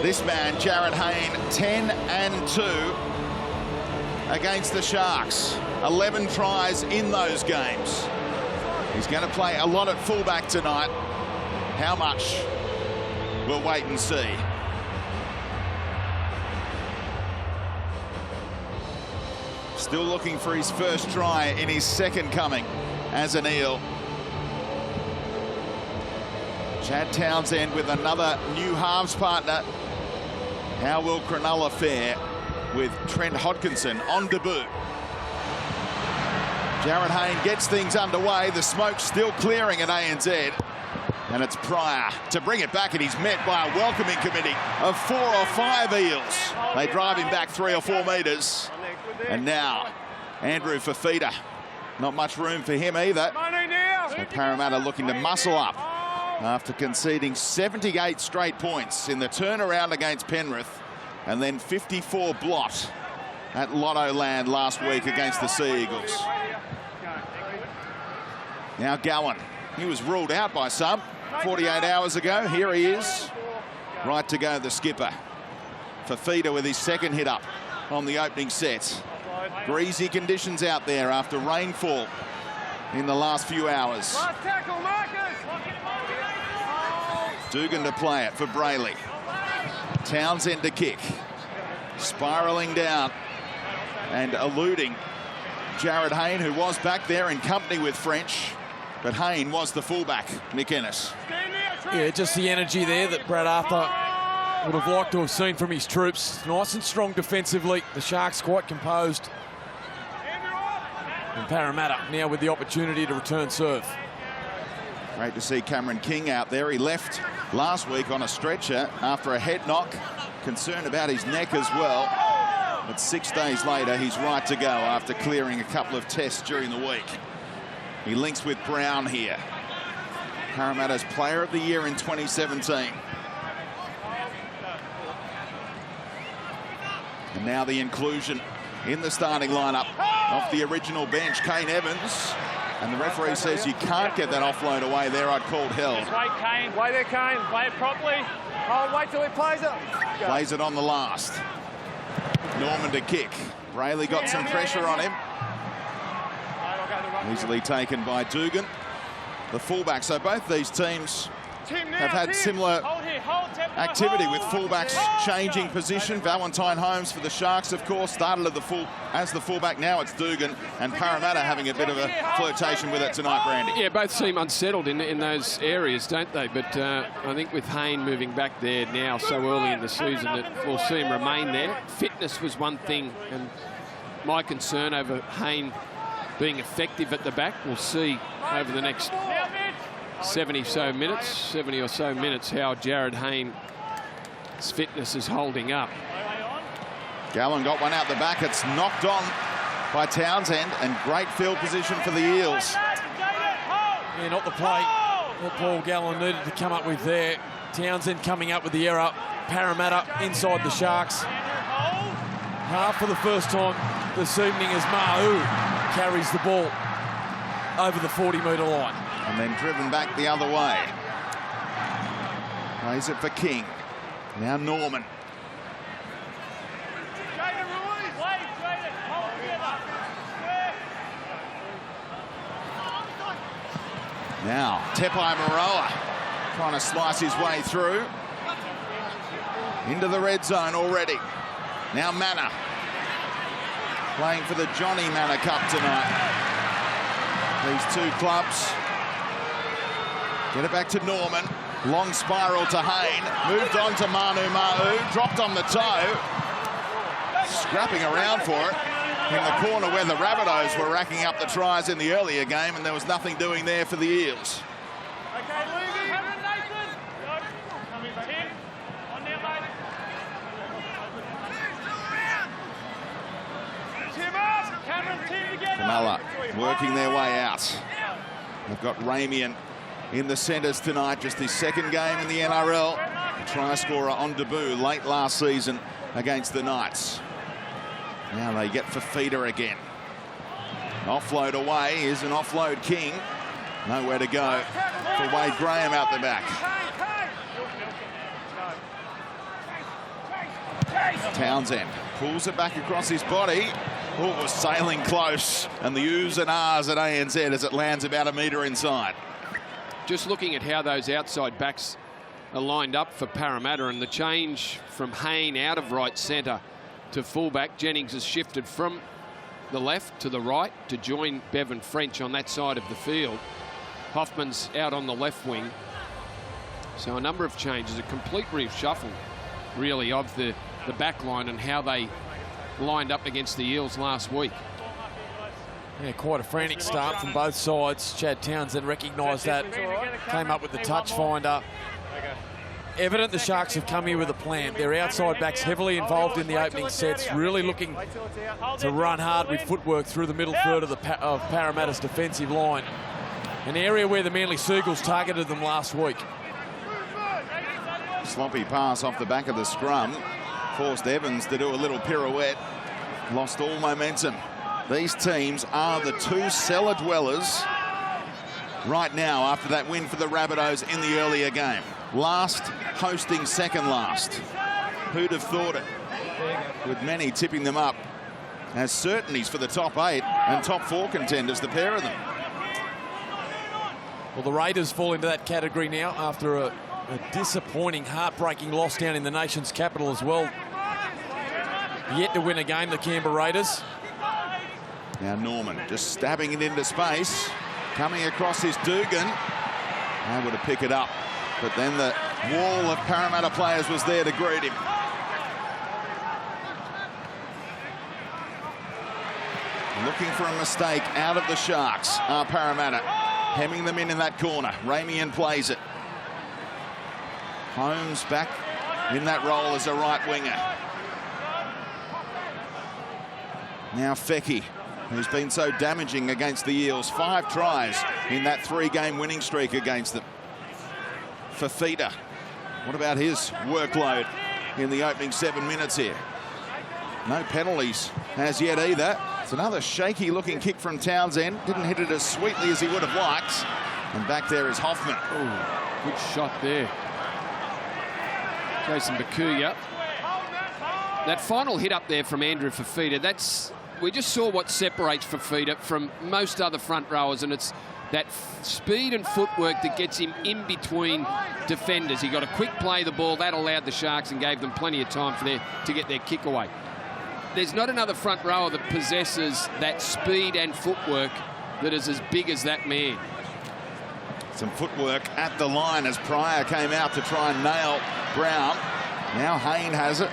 This man, Jared Hayne, 10-2 against the Sharks. 11 tries in those games. He's going to play a lot at fullback tonight. How much? We'll wait and see. Still looking for his first try in his second coming as an Eel. Chad Townsend with another new halves partner. How will Cronulla fare with Trent Hodkinson on debut? Jared Hayne gets things underway. The smoke's still clearing at ANZ. And it's Pryor to bring it back, and he's met by a welcoming committee of 4 or 5 Eels. They drive him back 3 or 4 metres. And now, Andrew Fafita. Not much room for him either. So Parramatta looking to muscle up after conceding 78 straight points in the turnaround against Penrith, and then 54 blot at Lotto Land last week against the Sea Eagles. Now Gowan. He was ruled out by some 48 hours ago. Here he is. Right to go, the skipper. Fafita with his second hit up on the opening set. Greasy conditions out there after rainfall in the last few hours. Dugan to play it for Brayley. Townsend to kick. Spiralling down and eluding Jared Hayne, who was back there in company with French. But Hayne was the fullback, Nick Ennis. Yeah, just the energy there that Brad Arthur would have liked to have seen from his troops. Nice and strong defensively. The Sharks quite composed. And Parramatta now with the opportunity to return serve. Great to see Cameron King out there. He left last week on a stretcher after a head knock. Concerned about his neck as well. But 6 days later, he's right to go after clearing a couple of tests during the week. He links with Brown here. Parramatta's Player of the Year in 2017. And now the inclusion in the starting lineup off the original bench, Kane Evans. And the referee says you can't get that offload away there. I'd called held. Wait, Kane. Wait there, Kane. Play it properly. Oh, wait till he plays it. Go. Plays it on the last. Norman to kick. Brayley got some pressure on him. Easily taken by Dugan, the fullback. So both these teams have had similar activity with fullbacks changing position. Valentine Holmes for the Sharks, of course, started as the fullback. Now it's Dugan, and Parramatta having a bit of a flirtation with it tonight, Brandy. Yeah, both seem unsettled in those areas, don't they? But I think with Hayne moving back there now so early in the season, that we'll see him remain there. Fitness was one thing, and my concern over Hayne being effective at the back. We'll see over the next 70 or so minutes how Jared Hayne's fitness is holding up. Gallen got one out the back. It's knocked on by Townsend, and great field position for the Eels. Yeah, not the play that Paul Gallen needed to come up with there. Townsend coming up with the error. Parramatta inside the Sharks. Half for the first time this evening as Mahu carries the ball over the 40-metre line. And then driven back the other way. Plays it for King. Now Norman. Now Tepai Moroa trying to slice his way through. Into the red zone already. Now Manna. Playing for the Johnny Manna Cup tonight. These two clubs. Get it back to Norman. Long spiral to Hayne. Moved on to Manu Ma'u. Dropped on the toe. Scrapping around for it in the corner where the Rabbitohs were racking up the tries in the earlier game, and there was nothing doing there for the Eels. Cronulla working their way out. They've got Ramian in the centres tonight, just his second game in the NRL. A try scorer on debut late last season against the Knights. Now they get Fafita again. Offload away is an offload king. Nowhere to go for Wade Graham out the back. Townsend pulls it back across his body. Oh, it was sailing close. And the oohs and ahs at ANZ as it lands about a metre inside. Just looking at how those outside backs are lined up for Parramatta, and the change from Hayne out of right centre to fullback. Jennings has shifted from the left to the right to join Bevan French on that side of the field. Hoffman's out on the left wing. So a number of changes, a complete reshuffle, really, of the back line and how they lined up against the Eels last week. Yeah, quite a frantic start from both sides. Chad Townsend recognised that, came up with the touch finder. Evident the Sharks have come here with a plan. Their outside backs heavily involved in the opening sets, really looking to run hard with footwork through the middle third of Parramatta's defensive line. An area where the Manly Seagulls targeted them last week. Sloppy pass off the back of the scrum. Forced Evans to do a little pirouette. Lost all momentum. These teams are the two cellar dwellers right now after that win for the Rabbitohs in the earlier game. Last hosting second last. Who'd have thought it? With many tipping them up as certainties for the top 8 and top 4 contenders, the pair of them. Well, the Raiders fall into that category now after a disappointing, heartbreaking loss down in the nation's capital as well. Yet to win a game, the Canberra Raiders. Now Norman just stabbing it into space. Coming across is Dugan. Able to pick it up. But then the wall of Parramatta players was there to greet him. Looking for a mistake out of the Sharks are Parramatta. Hemming them in that corner. Ramian plays it. Holmes back in that role as a right winger. Now Fecchi, who's been so damaging against the Eels. 5 tries in that 3-game winning streak against them. Fafita, what about his workload in the opening 7 minutes here? No penalties as yet either. It's another shaky looking kick from Townsend. Didn't hit it as sweetly as he would have liked. And back there is Hoffman. Ooh, good shot there. Jason Bakuya. That final hit up there from Andrew Fafita, we just saw what separates Fafita from most other front rowers, and it's that speed and footwork that gets him in between defenders. He got a quick play of the ball. That allowed the Sharks and gave them plenty of time to get their kick away. There's not another front rower that possesses that speed and footwork that is as big as that man. Some footwork at the line as Pryor came out to try and nail Brown. Now Hayne has it.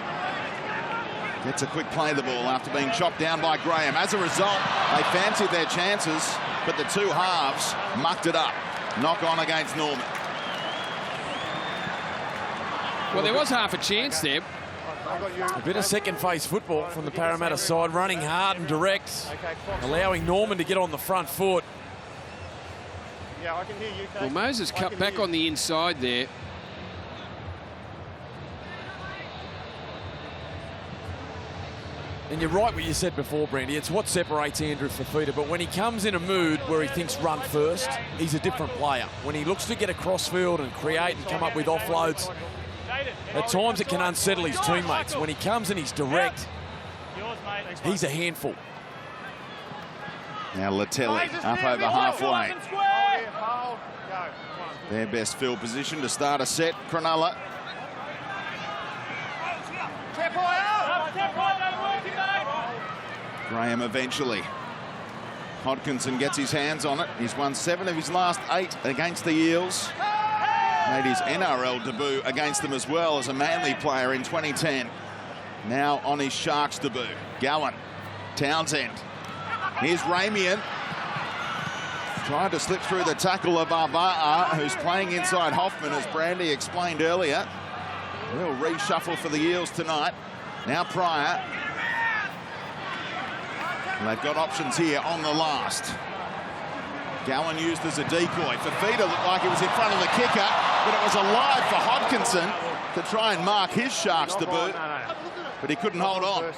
Gets a quick play of the ball after being chopped down by Graham. As a result, they fancied their chances, but the two halves mucked it up. Knock on against Norman. Well, there was half a chance there. A bit of second phase football from the Parramatta side, running hard and direct, allowing Norman to get on the front foot. Yeah, I can hear you. Well, Moses cut back on the inside there. And you're right what you said before, Brandy. It's what separates Andrew Fafita. But when he comes in a mood where he thinks run first, he's a different player. When he looks to get across field and create and come up with offloads, at times it can unsettle his teammates. When he comes and he's direct, he's a handful. Now Latelli up over halfway. Their best field position to start a set. Cronulla. Graham eventually. Hodkinson gets his hands on it. He's won 7 of his last 8 against the Eels. Made his NRL debut against them as well as a Manly player in 2010. Now on his Sharks debut. Gowan, Townsend. Here's Ramian. Tried to slip through the tackle of Arba'a, who's playing inside Hoffman, as Brandy explained earlier. Real reshuffle for the Eels tonight. Now Pryor. And they've got options here on the last. Gowan used as a decoy. Fafita looked like he was in front of the kicker, but it was alive for Hodkinson to try and mark his Sharks debut. But he couldn't hold on.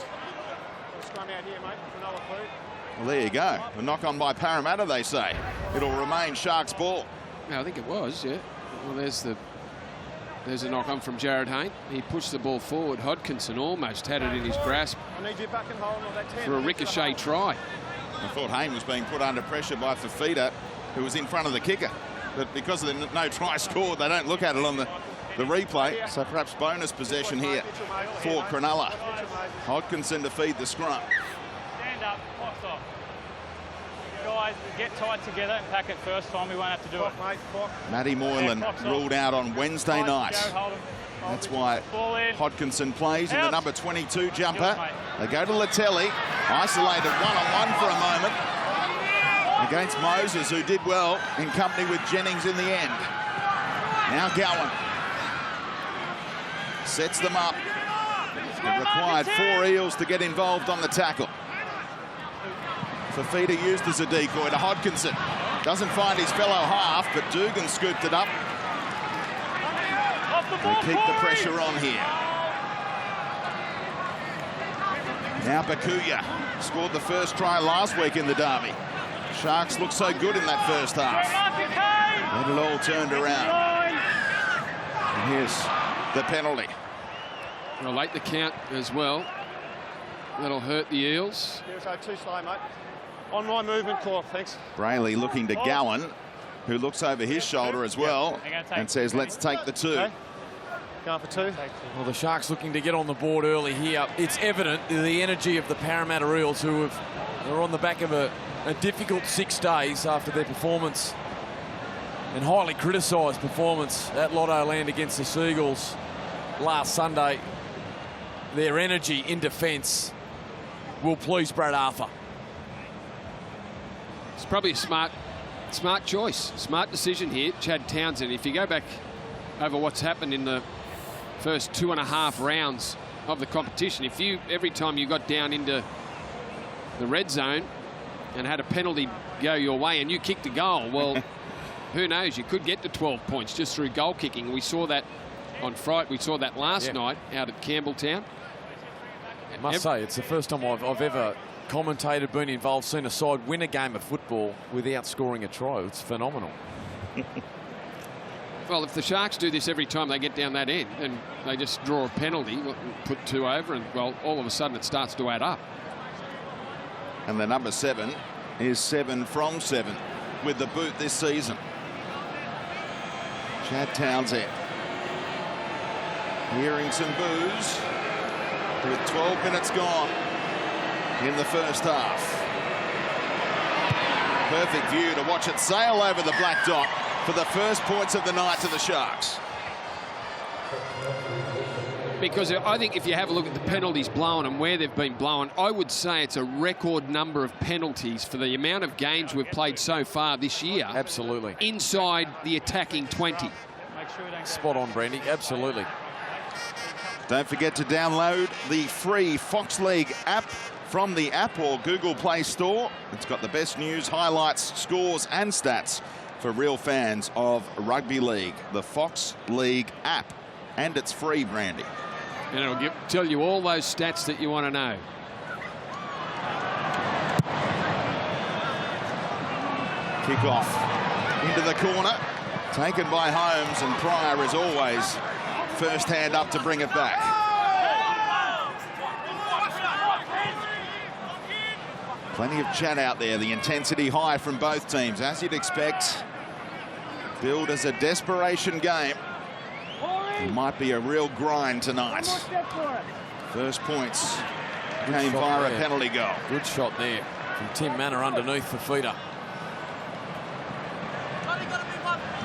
Well, there you go. A knock on by Parramatta, they say. It'll remain Sharks ball. Yeah, I think it was, yeah. Well, there's the There's a knock on from Jared Hayne. He pushed the ball forward. Hodkinson almost had it in his grasp I need you back and hold on that 10. for a ricochet try. I thought Hayne was being put under pressure by Fafita, who was in front of the kicker. But because of the no try scored, they don't look at it on the replay. So perhaps bonus possession here for Cronulla. Hodkinson to feed the scrum. Stand up, box off. Guys, get tight together and pack it first time. We won't have to do it. Matty Moylan ruled out on Wednesday night. That's why Hodkinson plays in the number 22 jumper. They go to Latelli, isolated one-on-one for a moment against Moses, who did well in company with Jennings in the end. Now Gowan sets them up. It required 4 Eels to get involved on the tackle. Fafita used as a decoy to Hodkinson. Doesn't find his fellow half, but Dugan scooped it up. They keep the pressure on here. Now Bakuya scored the first try last week in the derby. Sharks look so good in that first half. And it all turned around. And here's the penalty. Well, late the count as well. That'll hurt the Eels. Too slow, mate. On my movement, Claw, thanks. Brayley looking to Gowan, who looks over his shoulder as well, and says, let's take the 2. Going for 2. Well, the Sharks looking to get on the board early here. It's evident the energy of the Parramatta Eels, who are on the back of a difficult 6 days after their performance, and highly criticised performance at Lotto Land against the Seagulls last Sunday. Their energy in defence will please Brad Arthur. It's probably a smart choice, smart decision here, Chad Townsend. If you go back over what's happened in the first 2.5 rounds of the competition, every time you got down into the red zone and had a penalty go your way and you kicked a goal, well, who knows? You could get to 12 points just through goal kicking. We saw that on Friday. We saw that last night out at Campbelltown. I must say, it's the first time I've ever commentated, been involved, seen a side win a game of football without scoring a try. It's phenomenal. Well, if the Sharks do this every time they get down that end and they just draw a penalty, put 2 over, and, well, all of a sudden it starts to add up. And the number 7 is 7 from 7 with the boot this season. Chad Townsend hearing some boos with 12 minutes gone in the first half. Perfect view to watch it sail over the black dot for the first points of the night to the Sharks. Because I think if you have a look at the penalties blown and where they've been blown, I would say it's a record number of penalties for the amount of games we've played so far this year. Absolutely. Inside the attacking 20. Spot on, Brandy. Absolutely. Don't forget to download the free Fox League app from the App or Google Play Store. It's got the best news, highlights, scores and stats for real fans of rugby league. The Fox League app. And it's free, Brandy. And it'll tell you all those stats that you want to know. Kick off into the corner. Taken by Holmes, and Pryor is always first hand up to bring it back. Plenty of chat out there. The intensity high from both teams, as you'd expect. Billed as a desperation game. It might be a real grind tonight. First points came via a penalty goal. Good shot there from Tim Manor underneath the feeder.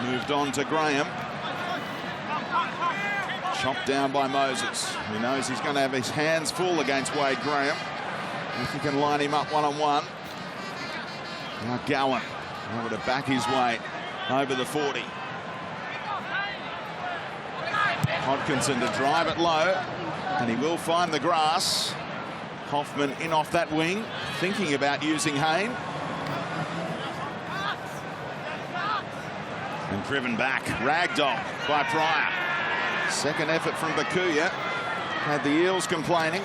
Moved on to Graham. Chopped down by Moses. He knows he's going to have his hands full against Wade Graham if he can line him up one-on-one. Now Gowan able to back his way over the 40. Hodkinson to drive it low, and he will find the grass. Hoffman in off that wing, thinking about using Hayne. And driven back, ragdoll by Pryor. Second effort from Bakuya. Had the Eels complaining.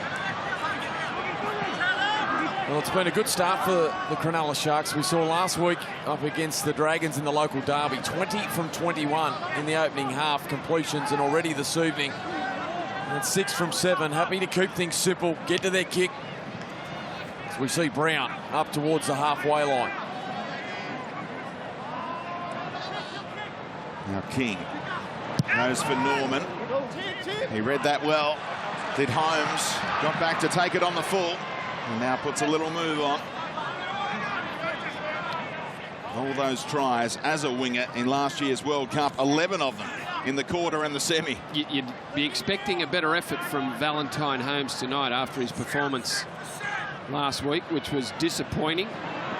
Well, it's been a good start for the Cronulla Sharks. We saw last week up against the Dragons in the local derby, 20 from 21 in the opening half completions, and already this evening it's 6 from 7. Happy to keep things simple, get to their kick. As we see Brown up towards the halfway line. Now King goes for Norman. He read that well. Did Holmes. Got back to take it on the full. And now puts a little move on. All those tries as a winger in last year's World Cup, 11 of them in the quarter and the semi. You'd be expecting a better effort from Valentine Holmes tonight after his performance last week, which was disappointing.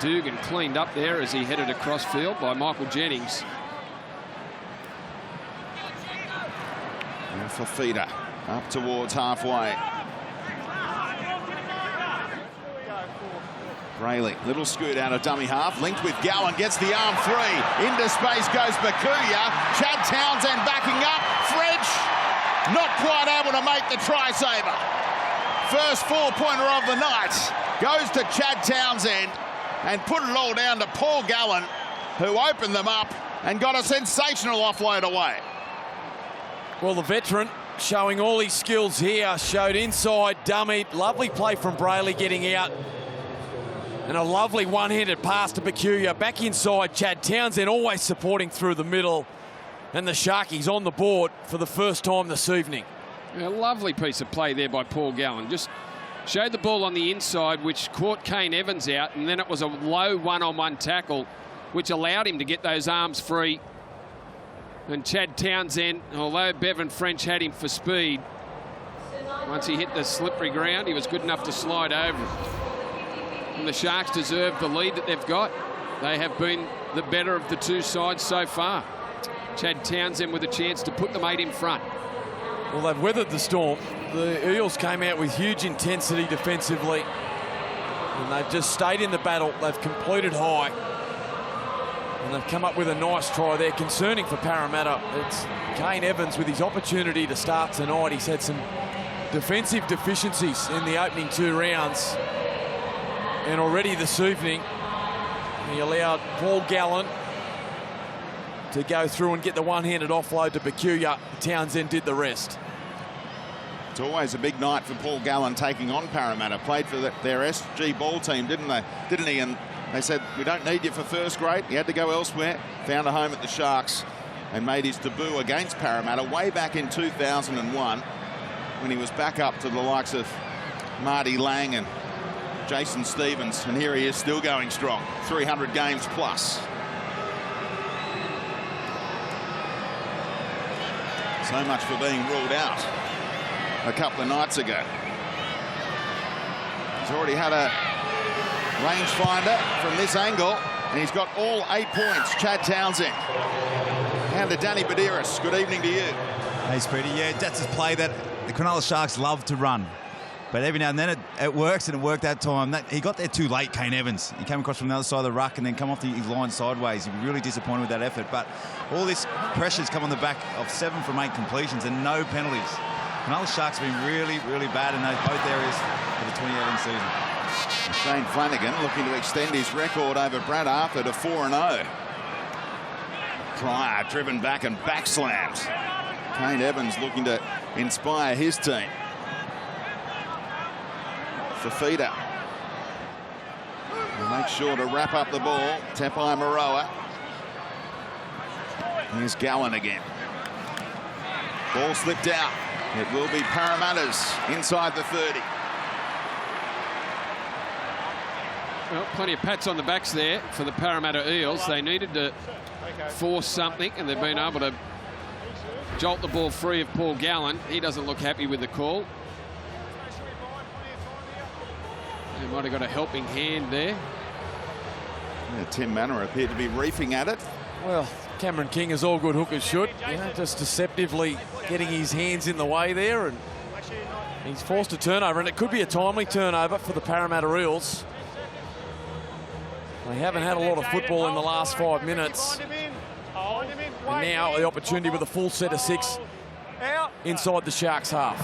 Dugan cleaned up there as he headed across field by Michael Jennings. And Fafita up towards halfway. Brayley, little scoot out of dummy half, linked with Gowan, gets the arm free. Into space goes Bakuya. Chad Townsend backing up. French not quite able to make the try saver. First 4-pointer of the night goes to Chad Townsend and put it all down to Paul Gallen, who opened them up and got a sensational offload away. Well, the veteran showing all his skills here, showed inside, dummied, lovely play from Brayley getting out. And a lovely one-handed pass to Bakuya. Back inside, Chad Townsend always supporting through the middle. And the Sharkies on the board for the first time this evening. A lovely piece of play there by Paul Gallen. Just showed the ball on the inside, which caught Kane Evans out, and then it was a low one-on-one tackle, which allowed him to get those arms free. And Chad Townsend, although Bevan French had him for speed, once he hit the slippery ground, he was good enough to slide over. And the Sharks deserve the lead that they've got. They have been the better of the two sides so far. Chad Townsend with a chance to put them 8 in front. Well, they've weathered the storm. The Eels came out with huge intensity defensively. And they've just stayed in the battle. They've completed high. And they've come up with a nice try there. Concerning for Parramatta, it's Kane Evans with his opportunity to start tonight. He's had some defensive deficiencies in the opening 2 rounds. And already this evening, he allowed Paul Gallen to go through and get the one-handed offload to Bakuya. Townsend did the rest. It's always a big night for Paul Gallen taking on Parramatta. Played for their SG ball team, didn't he? And they said, we don't need you for first grade. He had to go elsewhere. Found a home at the Sharks and made his debut against Parramatta way back in 2001 when he was back up to the likes of Marty Lang and Jason Stevens, and here he is still going strong, 300 games plus. So much for being ruled out a couple of nights ago. He's already had a rangefinder from this angle, and he's got all 8 points. Chad Townsend. And to Danny Badiris, good evening to you. Hey, Speedy. Yeah, that's a play that the Cronulla Sharks love to run. But every now and then it works, and it worked that time. He got there too late, Kane Evans. He came across from the other side of the ruck and then come off his line sideways. He was really disappointed with that effort. But all this pressure's come on the back of 7 from 8 completions and no penalties. Cronulla Sharks have been really, really bad in both areas for the 2018 season. Shane Flanagan looking to extend his record over Brad Arthur to 4-0. Pryor driven back and back slams. Kane Evans looking to inspire his team. Fafita. Make sure to wrap up the ball. Tepai Moroa. Here's Gowan again. Ball slipped out. It will be Parramatta's inside the 30. Well, plenty of pats on the backs there for the Parramatta Eels. They needed to force something, and they've been able to jolt the ball free of Paul Gallen. He doesn't look happy with the call. He might have got a helping hand there. Yeah, Tim Manor appeared to be reefing at it. Well, Cameron King, as all good hookers should, just deceptively getting his hands in the way there, and he's forced a turnover, and it could be a timely turnover for the Parramatta Eels. They haven't had a lot of football in the last 5 minutes. And now the opportunity with a full set of 6 inside the Sharks half.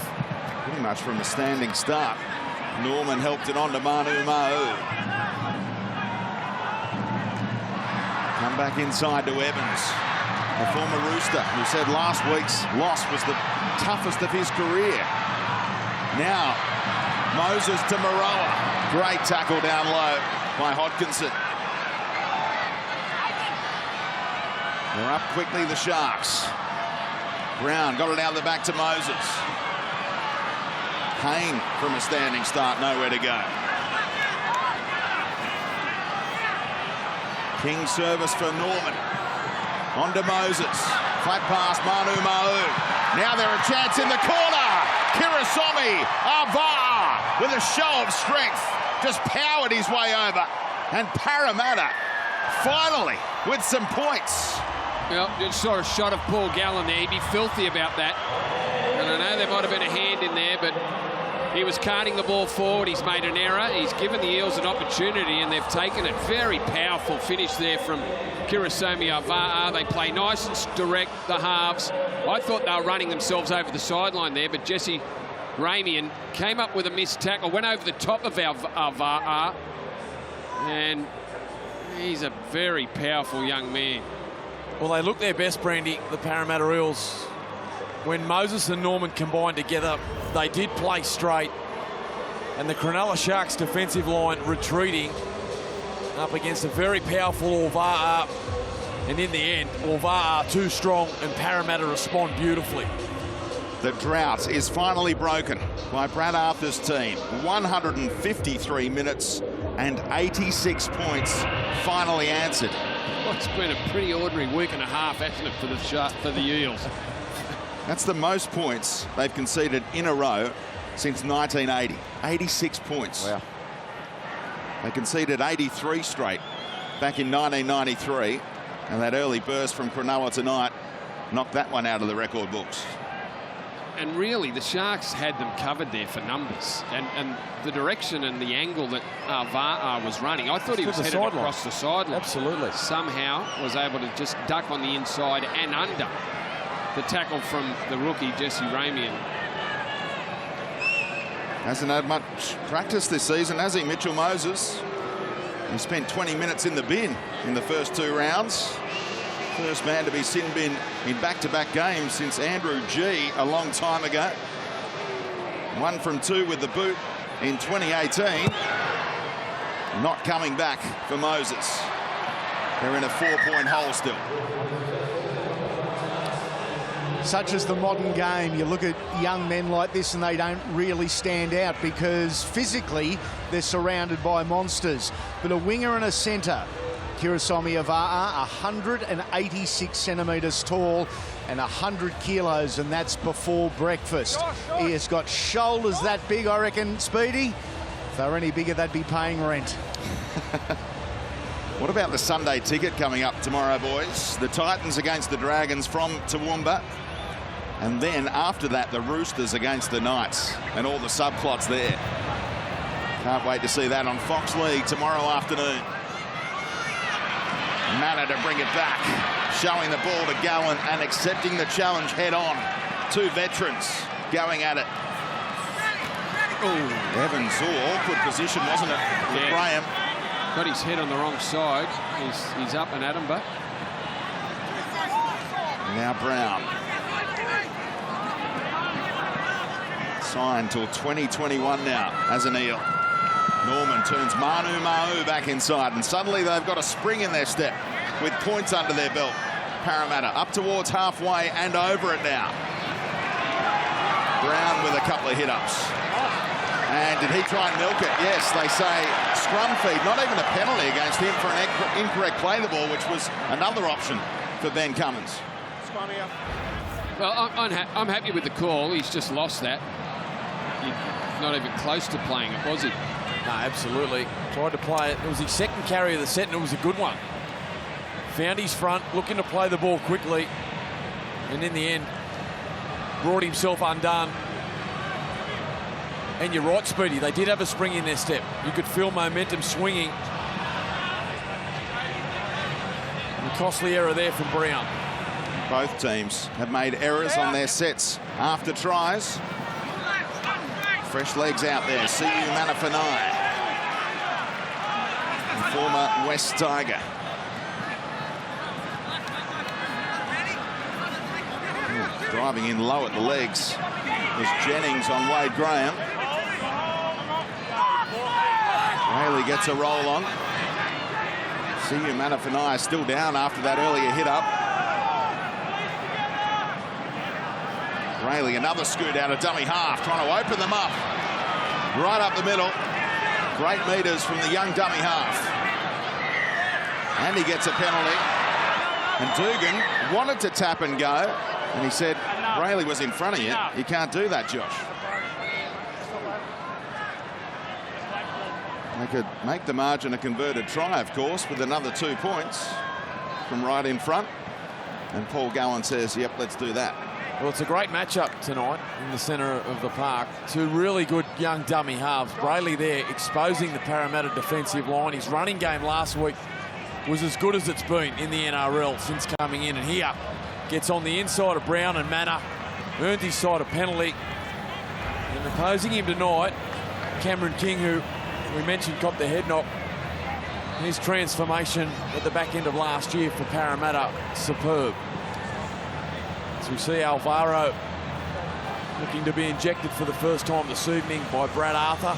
Pretty much from a standing start. Norman helped it on to Manu Ma'u. Come back inside to Evans, the former Rooster, who said last week's loss was the toughest of his career. Now, Moses to Moroa. Great tackle down low by Hodkinson. They're up quickly, the Sharks. Brown got it out the back to Moses. Hayne from a standing start, nowhere to go. King service for Norman. On to Moses. Flat pass, Manu Ma'u. Now they're a chance in the corner. Kirisomi Avaa with a show of strength. Just powered his way over. And Parramatta finally with some points. Well, just saw a shot of Paul Gallen there. He'd be filthy about that. And I know there might have been a hand in there, but he was carting the ball forward. He's made an error. He's given the Eels an opportunity, and they've taken it. Very powerful finish there from Kirisomi Avaa. They play nice and direct, the halves. I thought they were running themselves over the sideline there, but Jesse Ramian came up with a missed tackle, went over the top of Avaa, and he's a very powerful young man. Well, they look their best, Brandy, the Parramatta Eels. When Moses and Norman combined together, they did play straight. And the Cronulla Sharks defensive line retreating up against a very powerful Orva'a. And in the end, Orva'a too strong and Parramatta respond beautifully. The drought is finally broken by Brad Arthur's team. 153 minutes and 86 points finally answered. Well, it's been a pretty ordinary week and a half, hasn't it, for the Eels? That's the most points they've conceded in a row since 1980. 86 points. Wow. They conceded 83 straight back in 1993. And that early burst from Cronulla tonight knocked that one out of the record books. And really, the Sharks had them covered there for numbers. And the direction and the angle that Avaa was running, I thought he was headed across the sideline. Absolutely. Somehow was able to just duck on the inside and under the tackle from the rookie, Jesse Ramian. Hasn't had much practice this season, has he, Mitchell Moses? He spent 20 minutes in the bin in the first two rounds. First man to be sin bin in back-to-back games since Andrew G a long time ago. 1 from 2 with the boot in 2018. Not coming back for Moses. They're in a 4-point hole still. Such as the modern game, you look at young men like this and they don't really stand out because physically they're surrounded by monsters. But a winger and a centre, Kirisomi Avaa, 186 centimetres tall and 100 kilos, and that's before breakfast. He has got shoulders that big, I reckon, Speedy. If they were any bigger, they'd be paying rent. What about the Sunday ticket coming up tomorrow, boys? The Titans against the Dragons from Toowoomba. And then after that, the Roosters against the Knights and all the subplots there. Can't wait to see that on Fox League tomorrow afternoon. Manner to bring it back, showing the ball to Gowan and accepting the challenge head on. Two veterans going at it. Ooh, Evans, awkward position, wasn't it, for Graham? Got his head on the wrong side. He's up and at him, but now Brown. Signed till 2021 now as an Eel. Norman turns Manu Ma'u back inside, and suddenly they've got a spring in their step with points under their belt. Parramatta up towards halfway and over it now. Brown with a couple of hit-ups. And did he try and milk it? Yes, they say scrum feed, not even a penalty against him for an incorrect play the ball, which was another option for Ben Cummins. well, I'm happy with the call. He's just lost that. He's not even close to playing it, was he? No, absolutely. Tried to play it. It was his second carry of the set, and it was a good one. Found his front, looking to play the ball quickly, and in the end, brought himself undone. And you're right, Speedy, they did have a spring in their step. You could feel momentum swinging. And a costly error there from Brown. Both teams have made errors on their sets after tries. fresh legs out there. See you, Manafanai. Former West Tiger. Driving in low at the legs was Jennings on Wade Graham. Rayleigh gets a roll on. See you, Manafanai still down after that earlier hit up. Rayleigh another scoot out of dummy half, trying to open them up. Right up the middle. Great meters from the young dummy half. And he gets a penalty. And Dugan wanted to tap and go. And he said, Rayleigh was in front of you. You can't do that, Josh. They could make the margin a converted try, of course, with another 2 points from right in front. And Paul Gowan says, yep, let's do that. Well, it's a great matchup tonight in the centre of the park. Two really good young dummy halves. Rayleigh there exposing the Parramatta defensive line. His running game last week was as good as it's been in the NRL since coming in. And here gets on the inside of Brown and Manor. Earned his side a penalty. And opposing him tonight, Cameron King, who we mentioned got the head knock. His transformation at the back end of last year for Parramatta, superb. As we see Alvaro looking to be injected for the first time this evening by Brad Arthur.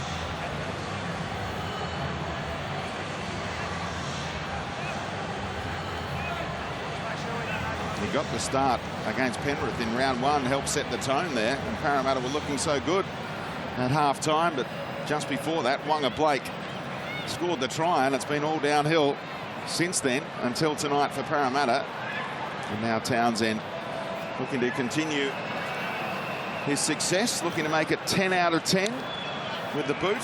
He got the start against Penrith in round one, helped set the tone there, and Parramatta were looking so good at half-time, but just before that, Wonga Blake scored the try, and it's been all downhill since then until tonight for Parramatta. And now Townsend looking to continue his success, looking to make it 10 out of 10 with the boot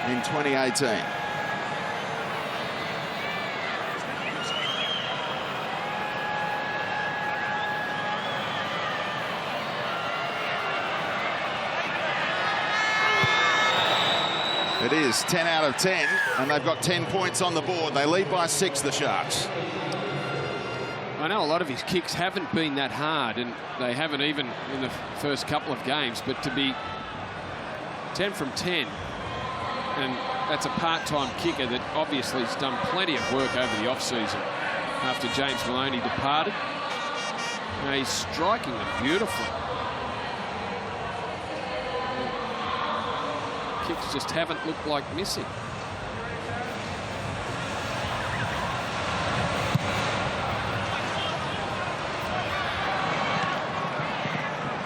in 2018. It is 10 out of 10, and they've got 10 points on the board. They lead by 6, the Sharks. I know a lot of his kicks haven't been that hard, and they haven't even in the first couple of games, but to be 10 from 10, and that's a part-time kicker that obviously has done plenty of work over the off-season after James Maloney departed. Now he's striking them beautifully. Kicks just haven't looked like missing.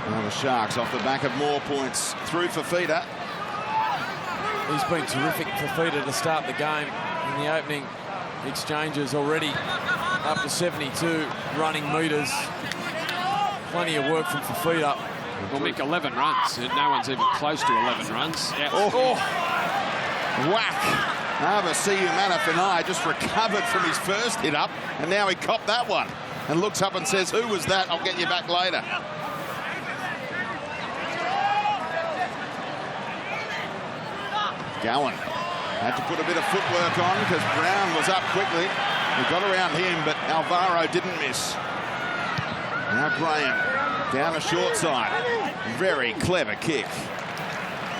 Well, the Sharks off the back of more points through Fafita. He's been terrific for Fafita to start the game. In the opening exchanges already up to 72 running metres. Plenty of work from Fafita. We'll make 11 runs. No one's even close to 11 runs. Yeah. Oh. Whack. Avasiu Manafanai just recovered from his first hit up, and now he copped that one and looks up and says, who was that? I'll get you back later. Gowan had to put a bit of footwork on because Brown was up quickly. He got around him, but Alvaro didn't miss. Now Graham down a short side. Very clever kick.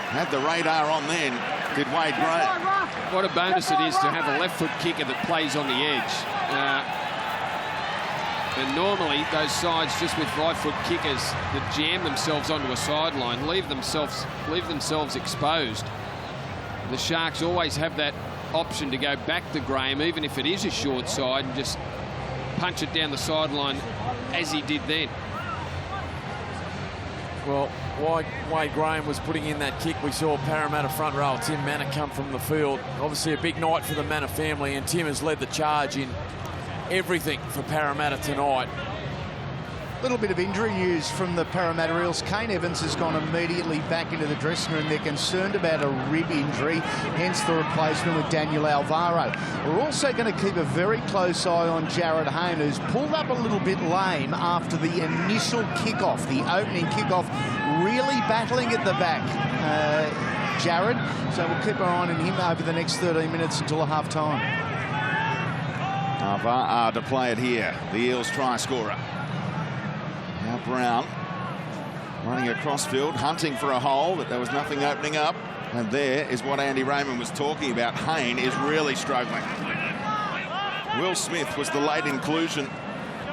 Had the radar on then, did Wade Graham. What a bonus it is to have a left foot kicker that plays on the edge. And normally those sides just with right foot kickers that jam themselves onto a sideline leave themselves exposed. The Sharks always have that option to go back to Graham, even if it is a short side, and just punch it down the sideline as he did then. Well, while Wade Graham was putting in that kick, we saw Parramatta front row Tim Manor come from the field. Obviously a big night for the Manor family, and Tim has led the charge in everything for Parramatta tonight. A little bit of injury news from the Parramatta Eels. Kane Evans has gone immediately back into the dressing room. They're concerned about a rib injury, hence the replacement with Daniel Alvaro. We're also going to keep a very close eye on Jared Hayne, who's pulled up a little bit lame after the initial kickoff, the opening kickoff, really battling at the back, Jared. So we'll keep our eye on him over the next 13 minutes until half-time. Alvaro to play it here, the Eels try scorer. Now Brown Running across field, hunting for a hole, but there was nothing opening up. And there is what Andy Raymond was talking about. Hayne is really struggling. Will Smith was the late inclusion,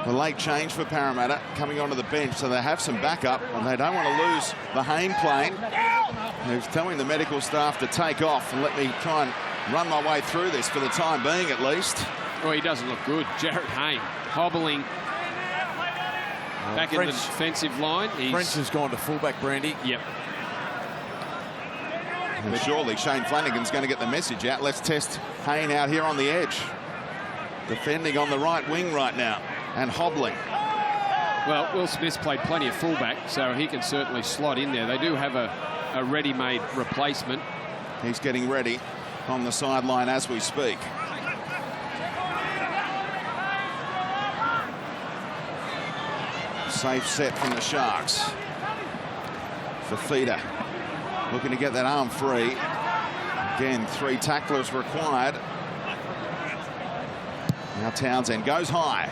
the late change for Parramatta, coming onto the bench, so they have some backup, and they don't want to lose the Hayne plane. He's telling the medical staff to take off and let me try and run my way through this for the time being, at least. Well, he doesn't look good. Jared Hayne hobbling back in the defensive line. French has gone to fullback, Brandy. Yep. And surely Shane Flanagan's going to get the message out. Let's test Hayne out here on the edge. Defending on the right wing right now and hobbling. Well, Will Smith's played plenty of fullback, so he can certainly slot in there. They do have a ready-made replacement. He's getting ready on the sideline as we speak. Safe set from the Sharks. Fafita looking to get that arm free. Again, 3 tacklers required. Now Townsend goes high.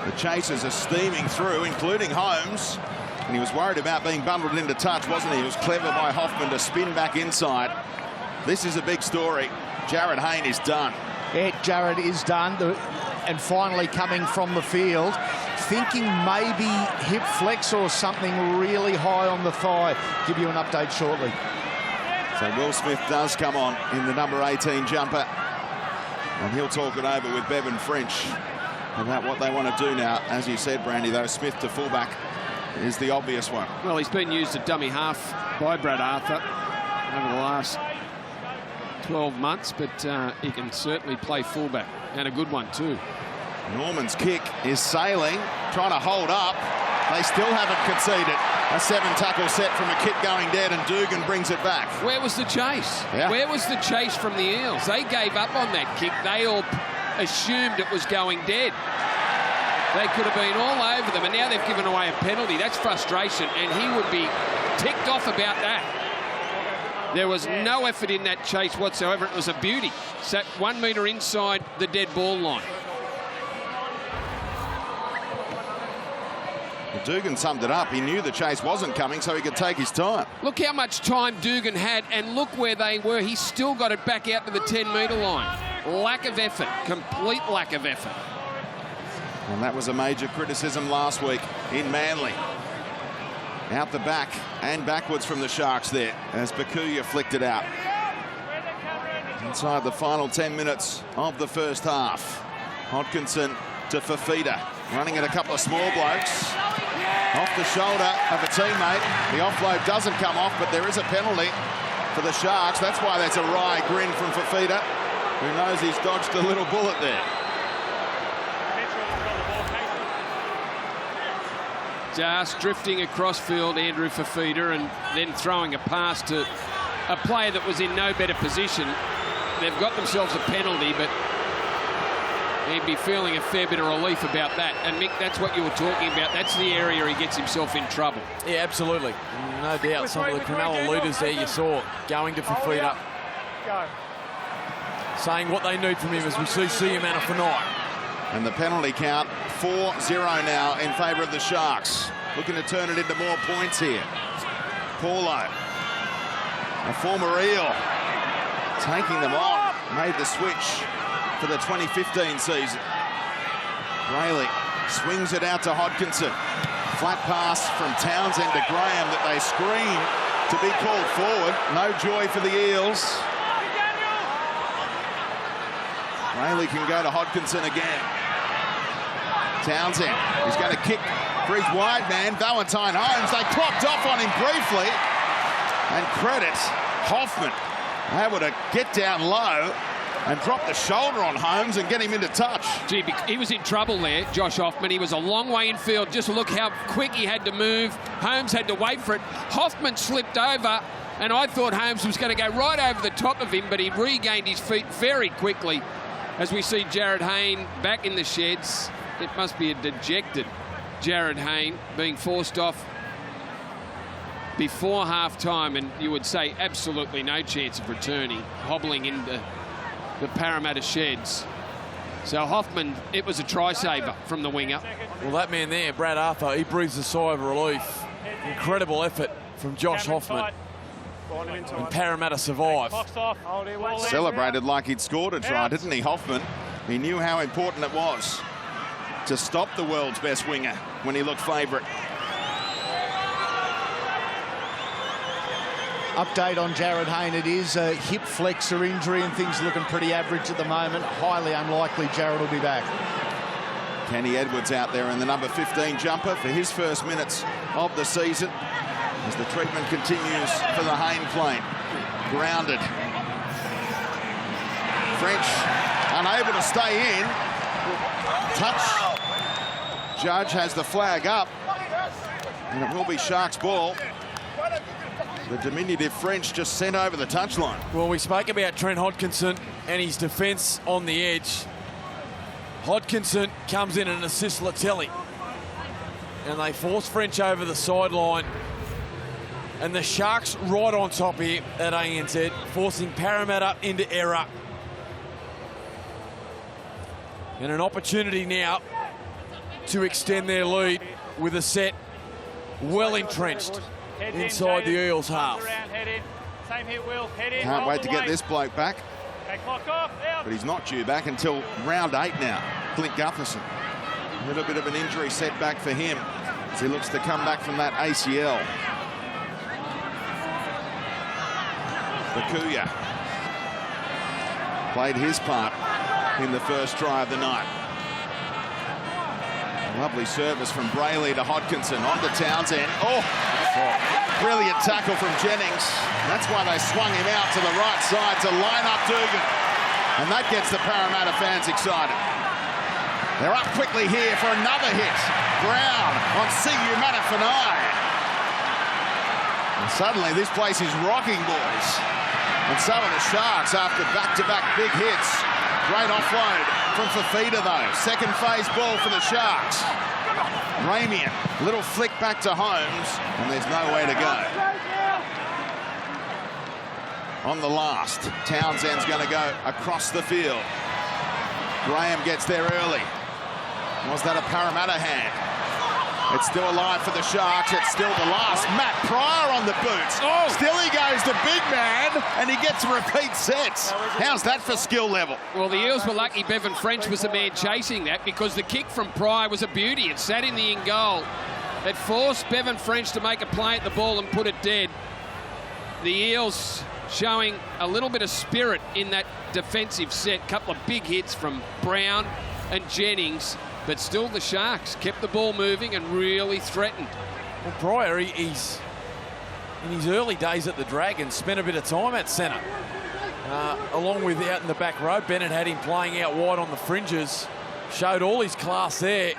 The chasers are steaming through, including Holmes. And he was worried about being bundled into touch, wasn't he? It was clever by Hoffman to spin back inside. This is a big story. Jared Hayne is done. Yeah, Jared is done. And finally coming from the field, thinking maybe hip flex or something really high on the thigh. Give you an update shortly. So Will Smith does come on in the number 18 jumper. And he'll talk it over with Bevan French about what they want to do now. As you said, Brandy, though, Smith to fullback is the obvious one. Well, he's been used at dummy half by Brad Arthur over the last 12 months, but he can certainly play fullback, and a good one too. Norman's kick is sailing, trying to hold up. They still haven't conceded. A 7-tackle set from a kit going dead, and Dugan brings it back. Where was the chase? Yeah. Where was the chase from the Eels? They gave up on that kick. They all assumed it was going dead. They could have been all over them, and now they've given away a penalty. That's frustration, and he would be ticked off about that. There was no effort in that chase whatsoever. It was a beauty. Sat 1 metre inside the dead ball line. Dugan summed it up. He knew the chase wasn't coming, so he could take his time. Look how much time Dugan had, and look where they were. He still got it back out to the 10-metre line. Lack of effort, complete lack of effort. And that was a major criticism last week in Manly. Out the back and backwards from the Sharks there as Bakuya flicked it out. Inside the final 10 minutes of the first half. Hodkinson to Fafita, running at a couple of small blokes. Off the shoulder of a teammate. The offload doesn't come off, but there is a penalty for the Sharks. That's why there's a wry grin from Fafita, who knows he's dodged a little bullet there. Just drifting across field, Andrew Fafita, and then throwing a pass to a player that was in no better position. They've got themselves a penalty, but he'd be feeling a fair bit of relief about that. And Mick, that's what you were talking about. That's the area he gets himself in trouble. Yeah, absolutely. No doubt. Some of the Cronulla leaders there you saw going to Fafita, saying what they need from him as we see Siamana for night. And the penalty count 4-0 now in favour of the Sharks. Looking to turn it into more points here. Paulo, a former Eel, taking them on, made the switch for the 2015 season. Rayleigh swings it out to Hodkinson. Flat pass from Townsend to Graham that they screen to be called forward. No joy for the Eels. Rayleigh can go to Hodkinson again. Townsend is going to kick for his wide man, Valentine Holmes. They clocked off on him briefly. And credit Hoffman, able to get down low and drop the shoulder on Holmes and get him into touch. Gee, he was in trouble there, Josh Hoffman. He was a long way in field. Just look how quick he had to move. Holmes had to wait for it. Hoffman slipped over, and I thought Holmes was going to go right over the top of him, but he regained his feet very quickly. As we see Jared Hayne back in the sheds, it must be a dejected Jared Hayne being forced off before half-time, and you would say absolutely no chance of returning, hobbling into the Parramatta sheds. So Hoffman, it was a try-saver from the winger. Well, that man there, Brad Arthur, he breathes a sigh of relief. Incredible effort from Josh Hoffman. And Parramatta survive. Celebrated like he'd scored a try, didn't he, Hoffman? He knew how important it was to stop the world's best winger when he looked favourite. Update on Jared Hayne. It is a hip flexor injury and things looking pretty average at the moment. Highly unlikely Jared will be back. Kenny Edwards out there in the number 15 jumper for his first minutes of the season as the treatment continues for the Hayne plane. Grounded. French unable to stay in. Touch. Judge has the flag up. And it will be Sharks ball. The diminutive French just sent over the touchline. Well, we spoke about Trent Hodkinson and his defence on the edge. Hodkinson comes in and assists Latelli. And they force French over the sideline. And the Sharks right on top here at ANZ, forcing Parramatta into error. And an opportunity now to extend their lead with a set well entrenched inside the Eels half. Can't wait to get this bloke back. But he's not due back until round 8 now. Clint Gutherson. A little bit of an injury setback for him as he looks to come back from that ACL. Bakuya played his part in the first try of the night. Lovely service from Brayley to Hodkinson, on to Townsend. Oh, brilliant tackle from Jennings. That's why they swung him out to the right side to line up Dugan. And that gets the Parramatta fans excited. They're up quickly here for another hit. Brown on Siu Manafanai. And suddenly this place is rocking, boys. And some of the Sharks, after back-to-back big hits, great offload from Fafita, though. Second phase ball for the Sharks. Ramian, little flick back to Holmes, and there's nowhere to go. On the last, Townsend's going to go across the field. Graham gets there early. Was that a Parramatta hand? It's still alive for the Sharks. It's still the last. Matt Pryor on the boots. Oh. Still he goes, the big man, and he gets repeat sets. How's that for skill level? Well, the Eels were lucky Bevan French was the man chasing that, because the kick from Pryor was a beauty. It sat in the in goal. It forced Bevan French to make a play at the ball and put it dead. The Eels showing a little bit of spirit in that defensive set. Couple of big hits from Brown and Jennings. But still the Sharks kept the ball moving and really threatened. Well, Pryor, he's in his early days at the Dragons, spent a bit of time at centre. Along with out in the back row, Bennett had him playing out wide on the fringes. Showed all his class there.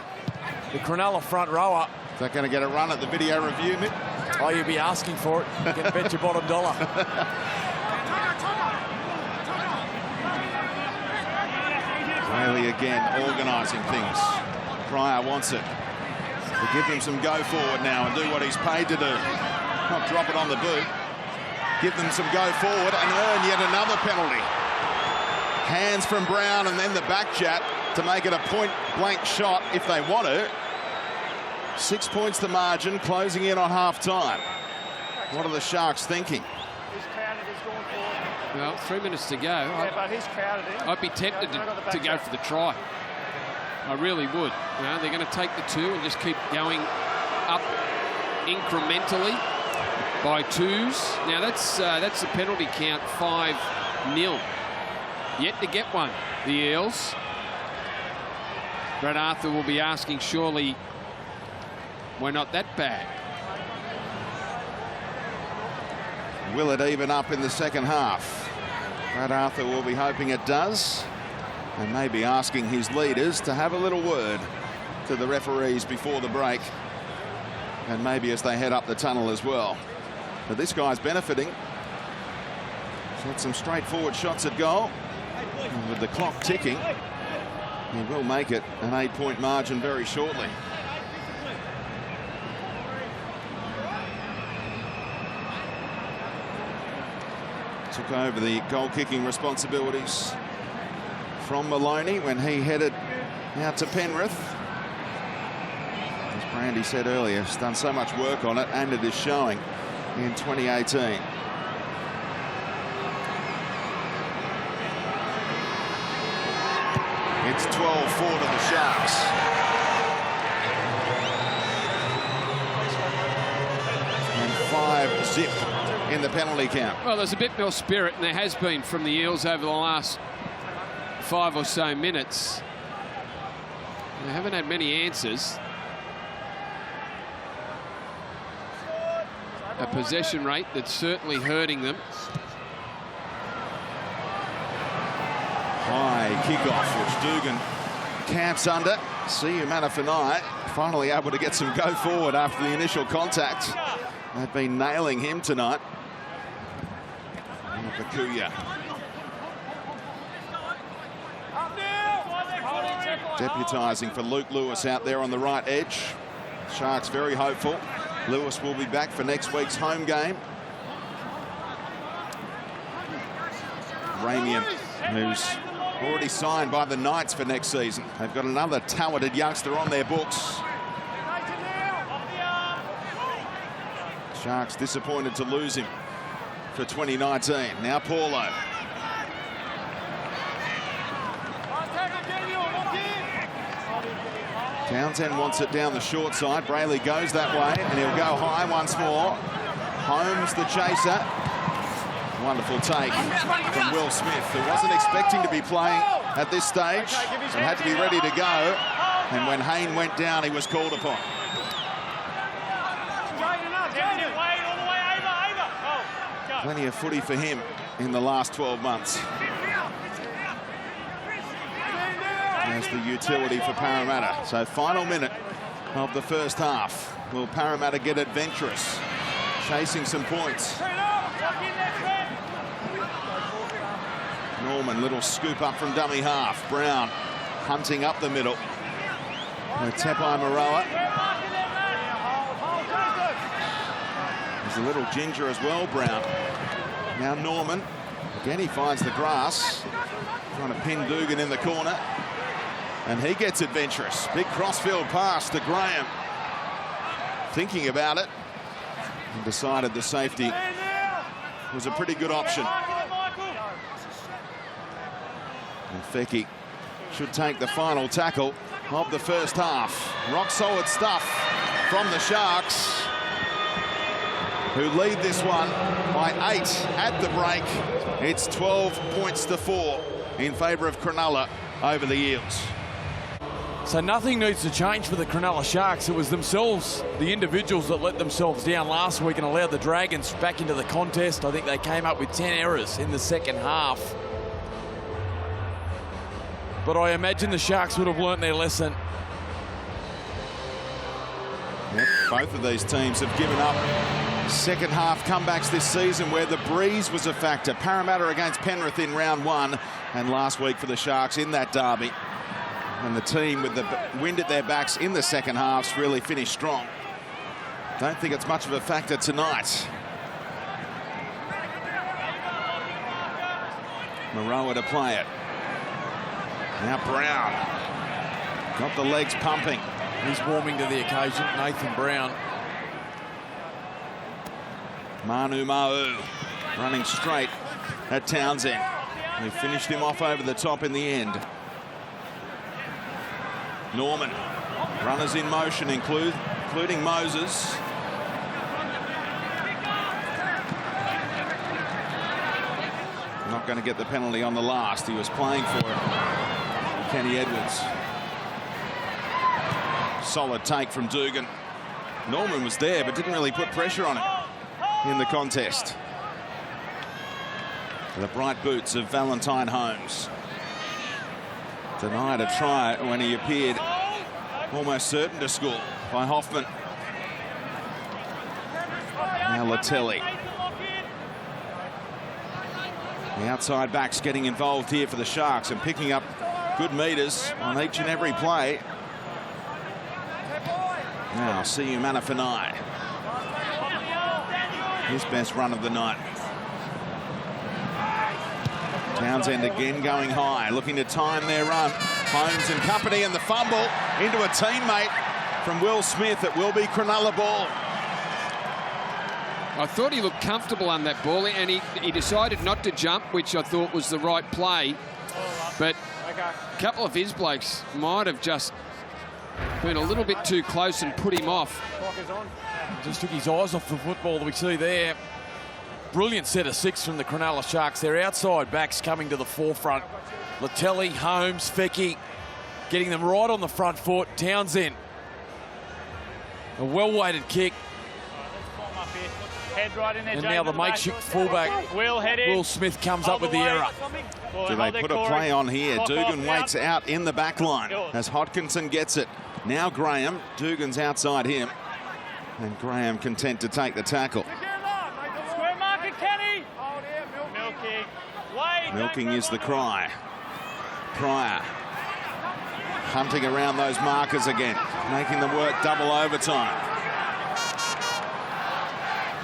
The Cronulla front rower. Is that going to get a run at the video review, Mick? Oh, you'll be asking for it. You can bet your bottom dollar. Bailey again organising things. Pryor wants it. To give him some go forward now and do what he's paid to do. Not drop it on the boot. Give them some go forward and earn yet another penalty. Hands from Brown and then the back jab to make it a point-blank shot if they want to. 6 points the margin, closing in on half-time. What are the Sharks thinking? Well, 3 minutes to go. I'd be tempted to go for the try. I really would. You know, they're going to take the 2 and just keep going up incrementally by 2s. Now that's the penalty count, 5-0. Yet to get one, the Eels. Brad Arthur will be asking, surely we're not that bad. Will it even up in the second half? Brad Arthur will be hoping it does, and maybe asking his leaders to have a little word to the referees before the break, and maybe as they head up the tunnel as well. But this guy's benefiting. Shot some straightforward shots at goal, and with the clock ticking, he will make it an 8-point margin very shortly. Took over the goal-kicking responsibilities from Maloney when he headed out to Penrith. As Randy said earlier, he's done so much work on it, and it is showing in 2018. It's 12-4 to the Sharks. And 5-zip in the penalty count. Well, there's a bit more spirit, and there has been from the Eels over the last 5 or so minutes. They haven't had many answers. A possession rate that's certainly hurting them. High kickoff, which Dugan camps under. See you, Manafanai, finally able to get some go forward after the initial contact. They've been nailing him tonight. Pakuya. Deputising for Luke Lewis out there on the right edge. Sharks very hopeful. Lewis will be back for next week's home game. Ramian, who's already signed by the Knights for next season. They've got another talented youngster on their books. Sharks disappointed to lose him for 2019. Now Paulo. Townsend wants it down the short side. Brayley goes that way, and he'll go high once more. Holmes, the chaser. Wonderful take from Will Smith, who wasn't expecting to be playing at this stage and had to be ready to go. And when Hayne went down, he was called upon. Plenty of footy for him in the last 12 months. As the utility for Parramatta. So final minute of the first half. Will Parramatta get adventurous? Chasing some points. Norman, little scoop up from dummy half. Brown hunting up the middle. Tepai Maroa. He's a little ginger as well, Brown. Now Norman. Again, he finds the grass. Trying to pin Dugan in the corner. And he gets adventurous. Big crossfield pass to Graham. Thinking about it. And decided the safety was a pretty good option. And Feki should take the final tackle of the first half. Rock solid stuff from the Sharks, who lead this one by 8 at the break. It's 12 points to 4 in favour of Cronulla over the Eels. So nothing needs to change for the Cronulla Sharks. It was themselves, the individuals, that let themselves down last week and allowed the Dragons back into the contest. I think they came up with 10 errors in the second half. But I imagine the Sharks would have learnt their lesson. Yep, both of these teams have given up second half comebacks this season where the breeze was a factor. Parramatta against Penrith in round 1, and last week for the Sharks in that derby. And the team with the wind at their backs in the second halves really finished strong. Don't think it's much of a factor tonight. Maroa to play it. Now Brown. Got the legs pumping. He's warming to the occasion, Nathan Brown. Manu Ma'u running straight at Townsend. He finished him off over the top in the end. Norman, runners in motion, including Moses. Not going to get the penalty on the last. He was playing for it. Kenny Edwards. Solid take from Dugan. Norman was there, but didn't really put pressure on him in the contest. The bright boots of Valentine Holmes. Denied a try when he appeared almost certain to score by Hoffman. Now Latelli. The outside backs getting involved here for the Sharks and picking up good meters on each and every play. Now see you, Manafanai. His best run of the night. Townsend again going high, looking to time their run. Holmes and company, and the fumble into a teammate from Will Smith. It will be Cronulla ball. I thought he looked comfortable on that ball, and he decided not to jump, which I thought was the right play. But a couple of his blokes might have just been a little bit too close and put him off. Just took his eyes off the football that we see there. Brilliant set of 6 from the Cronulla Sharks. Their outside backs coming to the forefront. Latelli, Holmes, Fecky, getting them right on the front foot. Townsend. A well-weighted kick. Head right in there, And Jaden, now the makeshift fullback, Will Smith, comes up with the error. Do they put a play on here? Dugan waits out in the back line as Hodkinson gets it. Now Graham. Dugan's outside him. And Graham content to take the tackle. Square marker, Kenny. Milking is the cry. Pryor hunting around those markers again, making them work double overtime.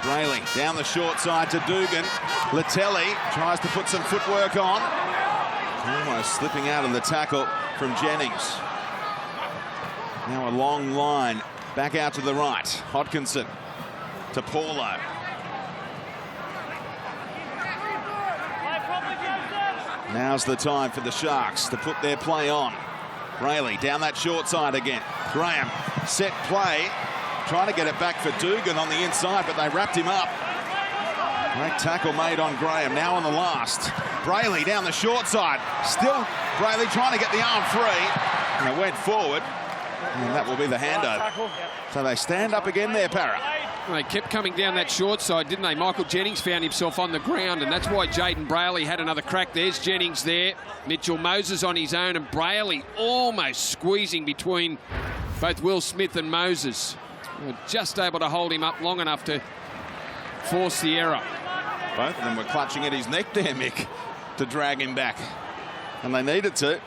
Brayley down the short side to Dugan. Latelli tries to put some footwork on. Almost slipping out of the tackle from Jennings. Now a long line back out to the right. Hodkinson to Paulo. Now's the time for the Sharks to put their play on. Brayley down that short side again. Graham set play. Trying to get it back for Dugan on the inside, but they wrapped him up. Great tackle made on Graham, now on the last. Brayley down the short side. Still Brayley trying to get the arm free. And it went forward. And that will be the handover. So they stand up again there, Parra. They kept coming down that short side, didn't they? Michael Jennings found himself on the ground, and that's why Jaden Brayley had another crack. There's Jennings there. Mitchell Moses on his own, and Brayley almost squeezing between both Will Smith and Moses. Just able to hold him up long enough to force the error. Both of them were clutching at his neck there, Mick, to drag him back. And they needed to.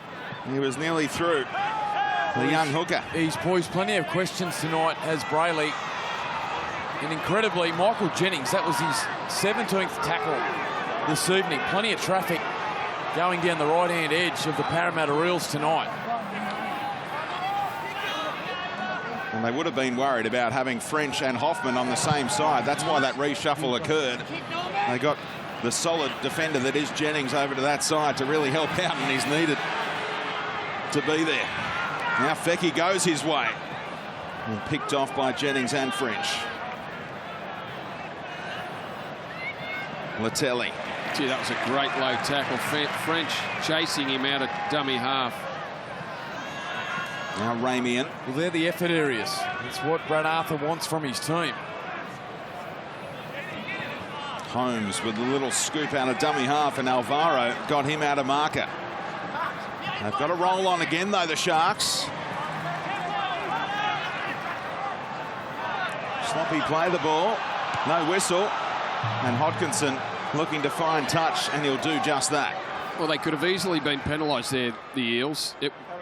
He was nearly through. The young hooker. He's poised plenty of questions tonight, has Brayley. And incredibly, Michael Jennings, that was his 17th tackle this evening. Plenty of traffic going down the right-hand edge of the Parramatta Eels tonight. And they would have been worried about having French and Hoffman on the same side. That's why that reshuffle occurred. They got the solid defender that is Jennings over to that side to really help out, and he's needed to be there. Now Fecky goes his way. And picked off by Jennings and French. Latelli. Gee, that was a great low tackle. French chasing him out of dummy half. Now Ramian. Well, they're the effort areas. That's what Brad Arthur wants from his team. Holmes with a little scoop out of dummy half, and Alvaro got him out of marker. They've got a roll on again, though, the Sharks. Sloppy play the ball. No whistle. And Hodkinson looking to find touch, and he'll do just that. Well, they could have easily been penalised there, the Eels.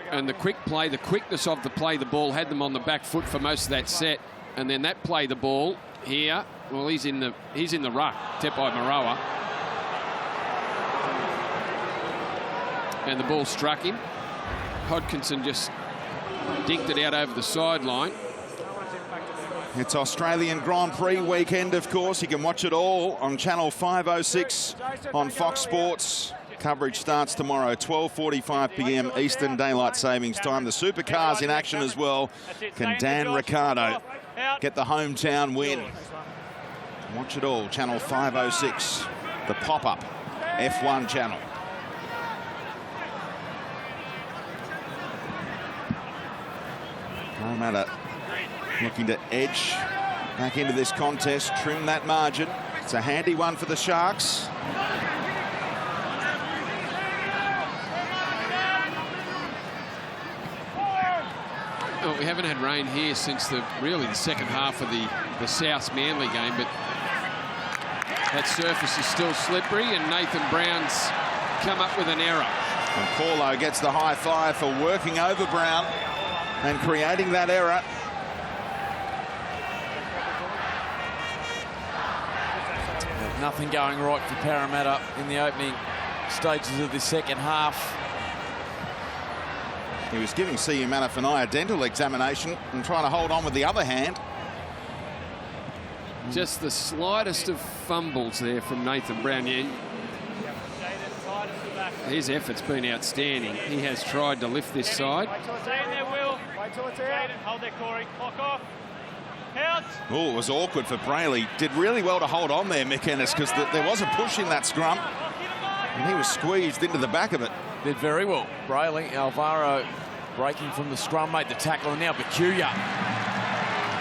And the quick play, the quickness of the play, the ball had them on the back foot for most of that set. And then that play, the ball here, well, he's in the ruck, Tepai Marawa. And the ball struck him. Hodkinson just dinked it out over the sideline. It's Australian Grand Prix weekend, of course. You can watch it all on Channel 506 on Fox Sports. Coverage starts tomorrow, 12:45 p.m. Eastern Daylight Savings Time. The supercars in action as well. Can Dan Ricciardo get the hometown win? Watch it all, Channel 506, the pop-up F1 channel. Parramatta looking to edge back into this contest, trim that margin. It's a handy one for the Sharks. Well, we haven't had rain here since really the second half of the South Manly game, but that surface is still slippery, and Nathan Brown's come up with an error. And Paulo gets the high five for working over Brown and creating that error. Nothing going right for Parramatta in the opening stages of the second half. He was giving CU Manawatu a dental examination and trying to hold on with the other hand. Just the slightest of fumbles there from Nathan Brown. His effort's been outstanding. He has tried to lift this side. Stay in there, Will. Wait till it's out. Hold there, Corey. Clock off. Out. Oh, it was awkward for Brayley. Did really well to hold on there, Mick Ennis, because there was a push in that scrum. And he was squeezed into the back of it. Did very well. Brayley, Alvaro breaking from the scrum, made the tackle, and now Bakuya.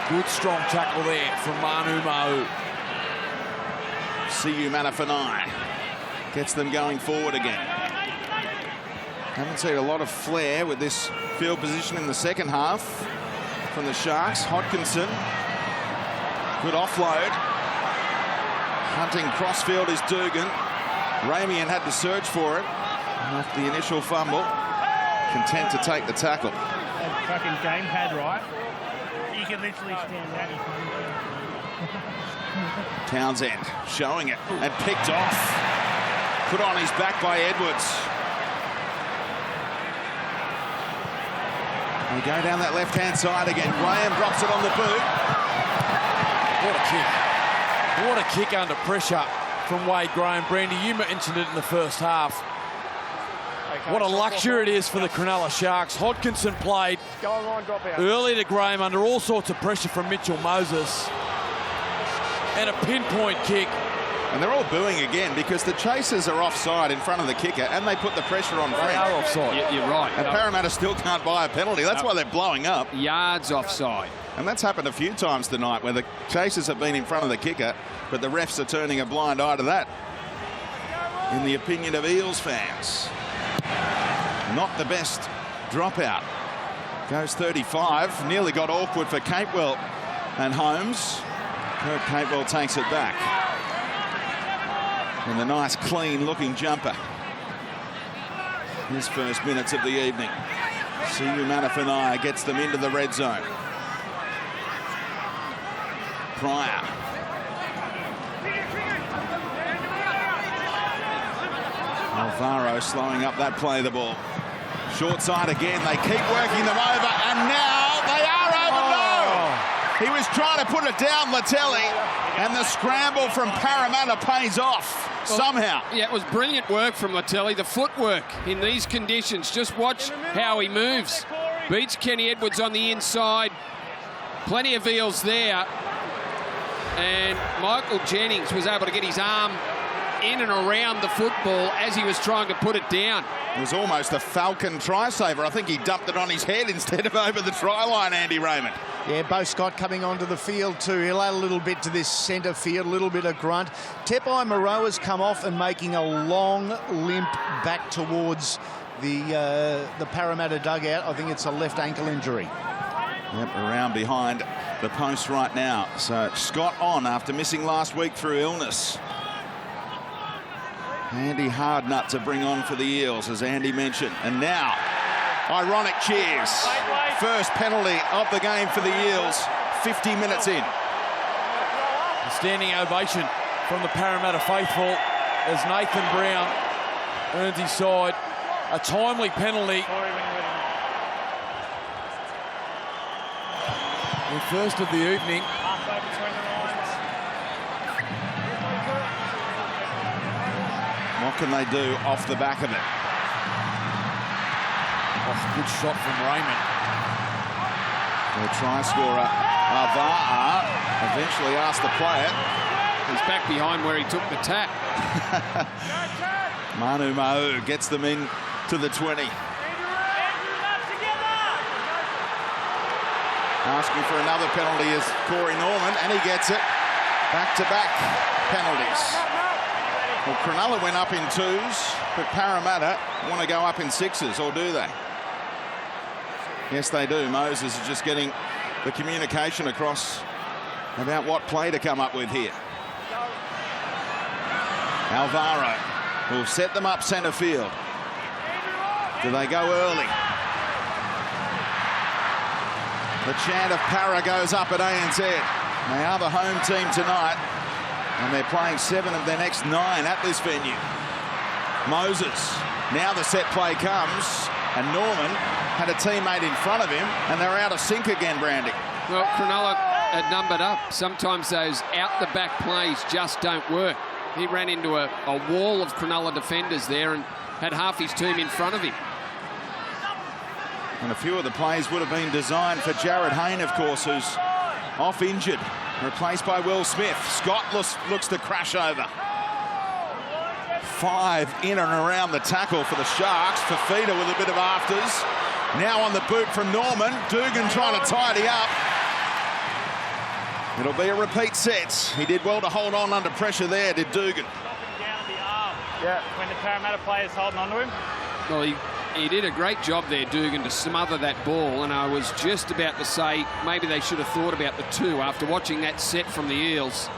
Good strong tackle there from Manu Ma'u. CU Manawatu gets them going forward again. Haven't seen a lot of flair with this field position in the second half from the Sharks. Hodkinson, good offload. Hunting crossfield is Dugan. Ramian had to search for it after the initial fumble. Content to take the tackle. That fucking gamepad, right? You can literally stand out. Townsend showing it and picked off. Put on his back by Edwards. They go down that left-hand side again. Graham drops it on the boot. What a kick. What a kick under pressure from Wade Graham. Brandy, you mentioned it in the first half. What a luxury it is for the Cronulla Sharks. Hodkinson played early to Graham under all sorts of pressure from Mitchell Moses. And a pinpoint kick. And they're all booing again because the chasers are offside in front of the kicker and they put the pressure on They French. are offside. You're right. And Parramatta still can't buy a penalty. That's why they're blowing up. Yards offside. And that's happened a few times tonight where the chasers have been in front of the kicker, but the refs are turning a blind eye to that. In the opinion of Eels fans. Not the best dropout. Goes 35. Nearly got awkward for Capewell and Holmes. Kurt Capewell takes it back. And the nice, clean-looking jumper. His first minutes of the evening. CU Manawatu gets them into the red zone. Pryor. Alvaro slowing up that play of the ball. Short side again. They keep working them over, and now they are over. No! He was trying to put it down, Latelli, and the scramble from Parramatta pays off somehow. Yeah, it was brilliant work from Latelli. The footwork in these conditions. Just watch how he moves. Beats Kenny Edwards on the inside. Plenty of Eels there. And Michael Jennings was able to get his arm in and around the football as he was trying to put it down. It was almost a Falcon try saver. I think he dumped it on his head instead of over the try line, Andy Raymond. Yeah, Bo Scott coming onto the field too. He'll add a little bit to this centre field, a little bit of grunt. Tepai Moreau's come off and making a long limp back towards the Parramatta dugout. I think it's a left ankle injury. Yep, around behind the post right now. So Scott on after missing last week through illness. Andy Hardnut to bring on for the Eels, as Andy mentioned. And now, ironic cheers. First penalty of the game for the Eels, 50 minutes in. A standing ovation from the Parramatta faithful as Nathan Brown earns his side. A timely penalty. The first of the evening. What can they do off the back of it? Oh, good shot from Raymond. The try scorer, Avaa, eventually asked to play it. He's back behind where he took the tap. Manu Ma'u gets them in to the 20. Asking for another penalty is Corey Norman, and he gets it. Back-to-back penalties. Well, Cronulla went up in 2s, but Parramatta want to go up in 6s, or do they? Yes, they do. Moses is just getting the communication across about what play to come up with here. Alvaro will set them up centre field. Do they go early? The chant of Para goes up at ANZ. They are the home team tonight, and they're playing 7 of their next 9 at this venue. Moses, now the set play comes. And Norman had a teammate in front of him, and they're out of sync again, Brandy. Well, Cronulla had numbered up. Sometimes those out-the-back plays just don't work. He ran into a wall of Cronulla defenders there and had half his team in front of him. And a few of the plays would have been designed for Jared Hayne, of course, who's off injured, replaced by Will Smith. Scott looks to crash over. 5 in and around the tackle for the Sharks. Fafita with a bit of afters. Now on the boot from Norman. Dugan trying to tidy up. It'll be a repeat set. He did well to hold on under pressure there, did Dugan. Yeah, when the Parramatta player's holding on to him. Well, he did a great job there, Dugan, to smother that ball, and I was just about to say maybe they should have thought about the 2 after watching that set from the Eels.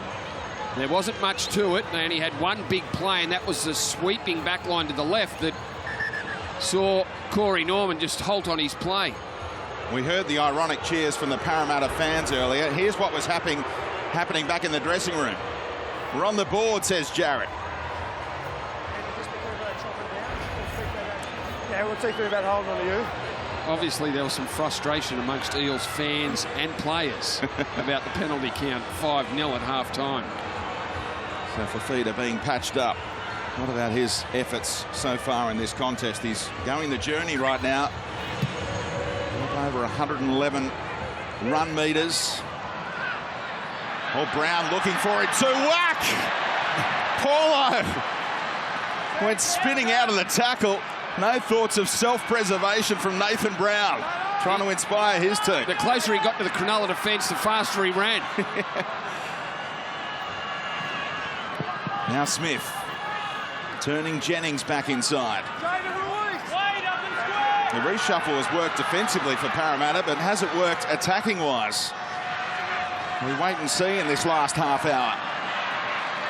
There wasn't much to it. They only had one big play, and that was the sweeping back line to the left that saw Corey Norman just halt on his play. We heard the ironic cheers from the Parramatta fans earlier. Here's what was happening back in the dressing room. We're on the board, says Jarrett. Yeah, we'll take about holding on to you. Obviously, there was some frustration amongst Eels fans and players about the penalty count, 5-0 at half-time. So Fafita being patched up. What about his efforts so far in this contest? He's going the journey right now. Over 111 run meters. Oh, Brown looking for it to whack! Paulo went spinning out of the tackle. No thoughts of self-preservation from Nathan Brown, trying to inspire his team. The closer he got to the Cronulla defence, the faster he ran. Now Smith turning Jennings back inside. The reshuffle has worked defensively for Parramatta, but has it worked attacking-wise? We wait and see in this last half hour.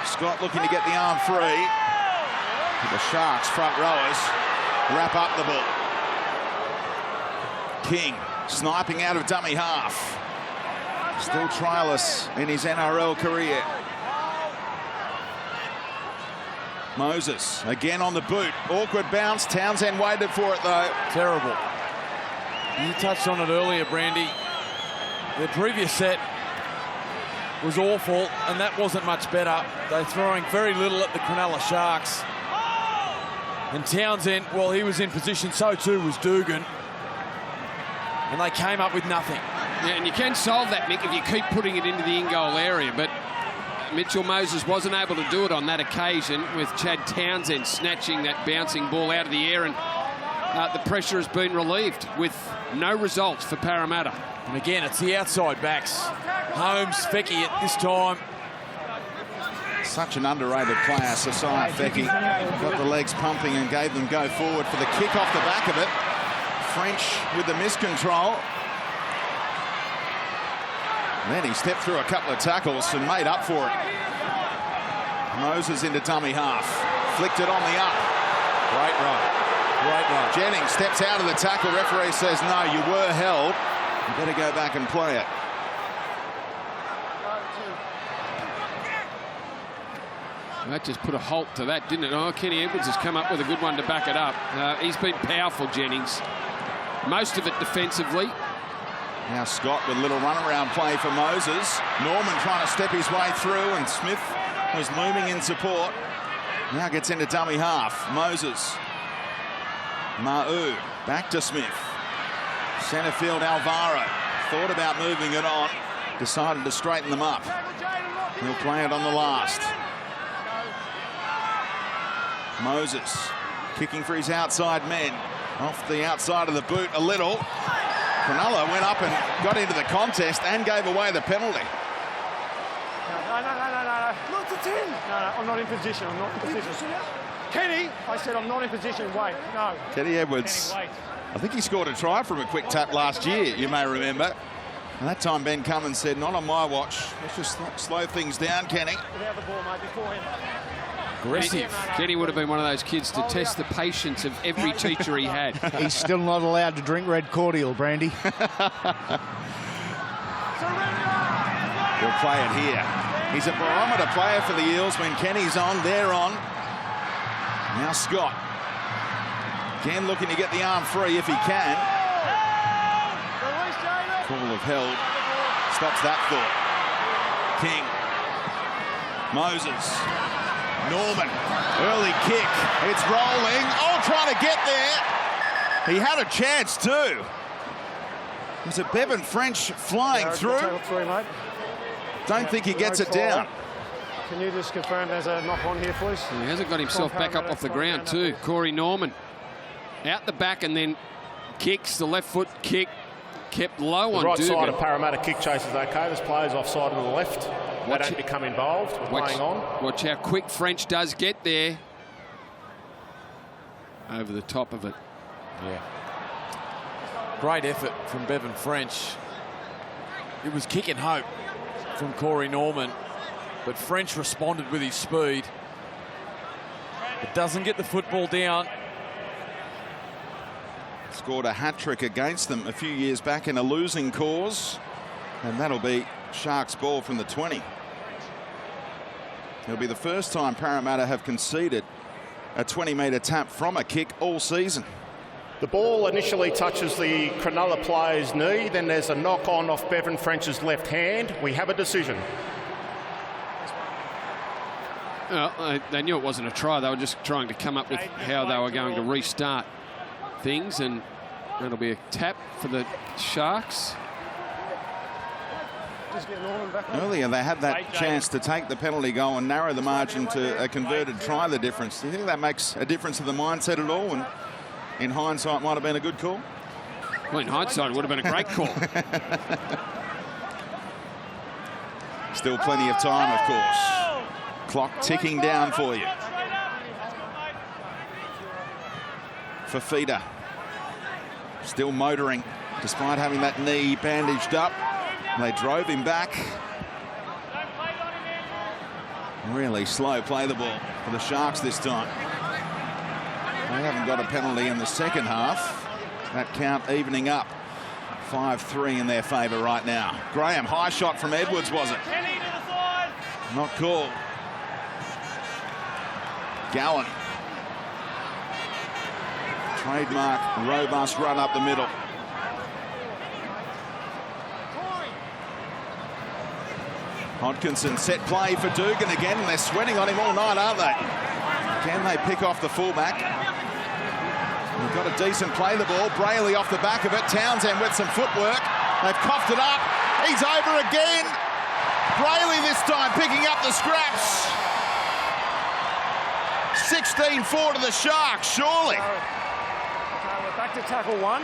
Scott looking to get the arm free. The Sharks front rowers wrap up the ball. King sniping out of dummy half. Still trialless in his NRL career. Moses again on the boot. Awkward bounce. Townsend waited for it though. Terrible. You touched on it earlier, Brandy. The previous set was awful, and that wasn't much better. They're throwing very little at the Cronulla Sharks. And Townsend, well, he was in position, so too was Dugan. And they came up with nothing. Yeah, and you can solve that, Mick, if you keep putting it into the in-goal area, but Mitchell Moses wasn't able to do it on that occasion, with Chad Townsend snatching that bouncing ball out of the air, and the pressure has been relieved with no results for Parramatta. And again, it's the outside backs. Holmes, Fecky at this time. Such an underrated player, Sasai Fecky. Got the legs pumping and gave them go forward for the kick off the back of it. French with the miscontrol. Then he stepped through a couple of tackles and made up for it. Moses into dummy half. Flicked it on the up. Great run. Great run. Jennings steps out of the tackle. Referee says, no, you were held. You better go back and play it. That just put a halt to that, didn't it? Oh, Kenny Edwards has come up with a good one to back it up. He's been powerful, Jennings. Most of it defensively. Now Scott with a little runaround play for Moses. Norman trying to step his way through, and Smith was looming in support. Now gets into dummy half. Moses. Ma'u back to Smith. Centre field Alvaro. Thought about moving it on. Decided to straighten them up. He'll play it on the last. Moses kicking for his outside men. Off the outside of the boot a little. Cronulla went up and got into the contest and gave away the penalty. No. Not to 10. No, I'm not in position. I'm not in position. Kenny, I said I'm not in position. Wait, no. Kenny Edwards. I think he scored a try from a quick tap last year, you may remember. And that time Ben Cummins said, not on my watch. Let's just slow things down, Kenny. Without the ball, mate, before him. Aggressive. Kenny would have been one of those kids to test the patience of every teacher he had. He's still not allowed to drink red cordial, Brandy. We'll play it here. He's a barometer player for the Eels. When Kenny's on, they're on. Now Scott. Again, looking to get the arm free if he can. Call of held. Stops that thought. King. Moses. Norman. Early kick. It's rolling. Oh, trying to get there. He had a chance too. Was it Bevan French flying through? Don't think he gets it down. Can you just confirm there's a knock on here, please? He hasn't got himself back up off the ground too. Corey Norman. Out the back and then kicks. The left foot kick. Kept low on right Dugan. side of Parramatta kick chase is okay. There's players offside on the left. They don't become involved with playing on. Watch how quick French does get there. Over the top of it. Yeah. Great effort from Bevan French. It was kick and hope from Corey Norman, but French responded with his speed. It doesn't get the football down. Scored a hat-trick against them a few years back in a losing cause, and that'll be Sharks' ball from the 20. It'll be the first time Parramatta have conceded a 20-metre tap from a kick all season. The ball initially touches the Cronulla player's knee, then there's a knock on off Bevan French's left hand. We have a decision. Well, they knew it wasn't a try. They were just trying to come up with how they were going to restart things, and that'll be a tap for the Sharks. Earlier they had that chance to take the penalty goal and narrow the margin to a converted try, the difference. Do you think that makes a difference to the mindset at all? And in hindsight might have been a good call? Well, in hindsight it would have been a great call. Still plenty of time, of course. Clock ticking down for you. Fafita still motoring despite having that knee bandaged up. They drove him back. Really slow play the ball for the Sharks this time. They haven't got a penalty in the second half. That count evening up. 5-3 in their favour right now. Graham, high shot from Edwards, was it? Not called. Gallen. Trademark robust run up the middle. Hodkinson set play for Dugan again, and they're sweating on him all night, aren't they? Can they pick off the fullback? They've got a decent play the ball. Brayley off the back of it. Townsend with some footwork. They've coughed it up. He's over again. Brayley this time picking up the scraps. 16-4 to the Sharks, surely. We're back to tackle one.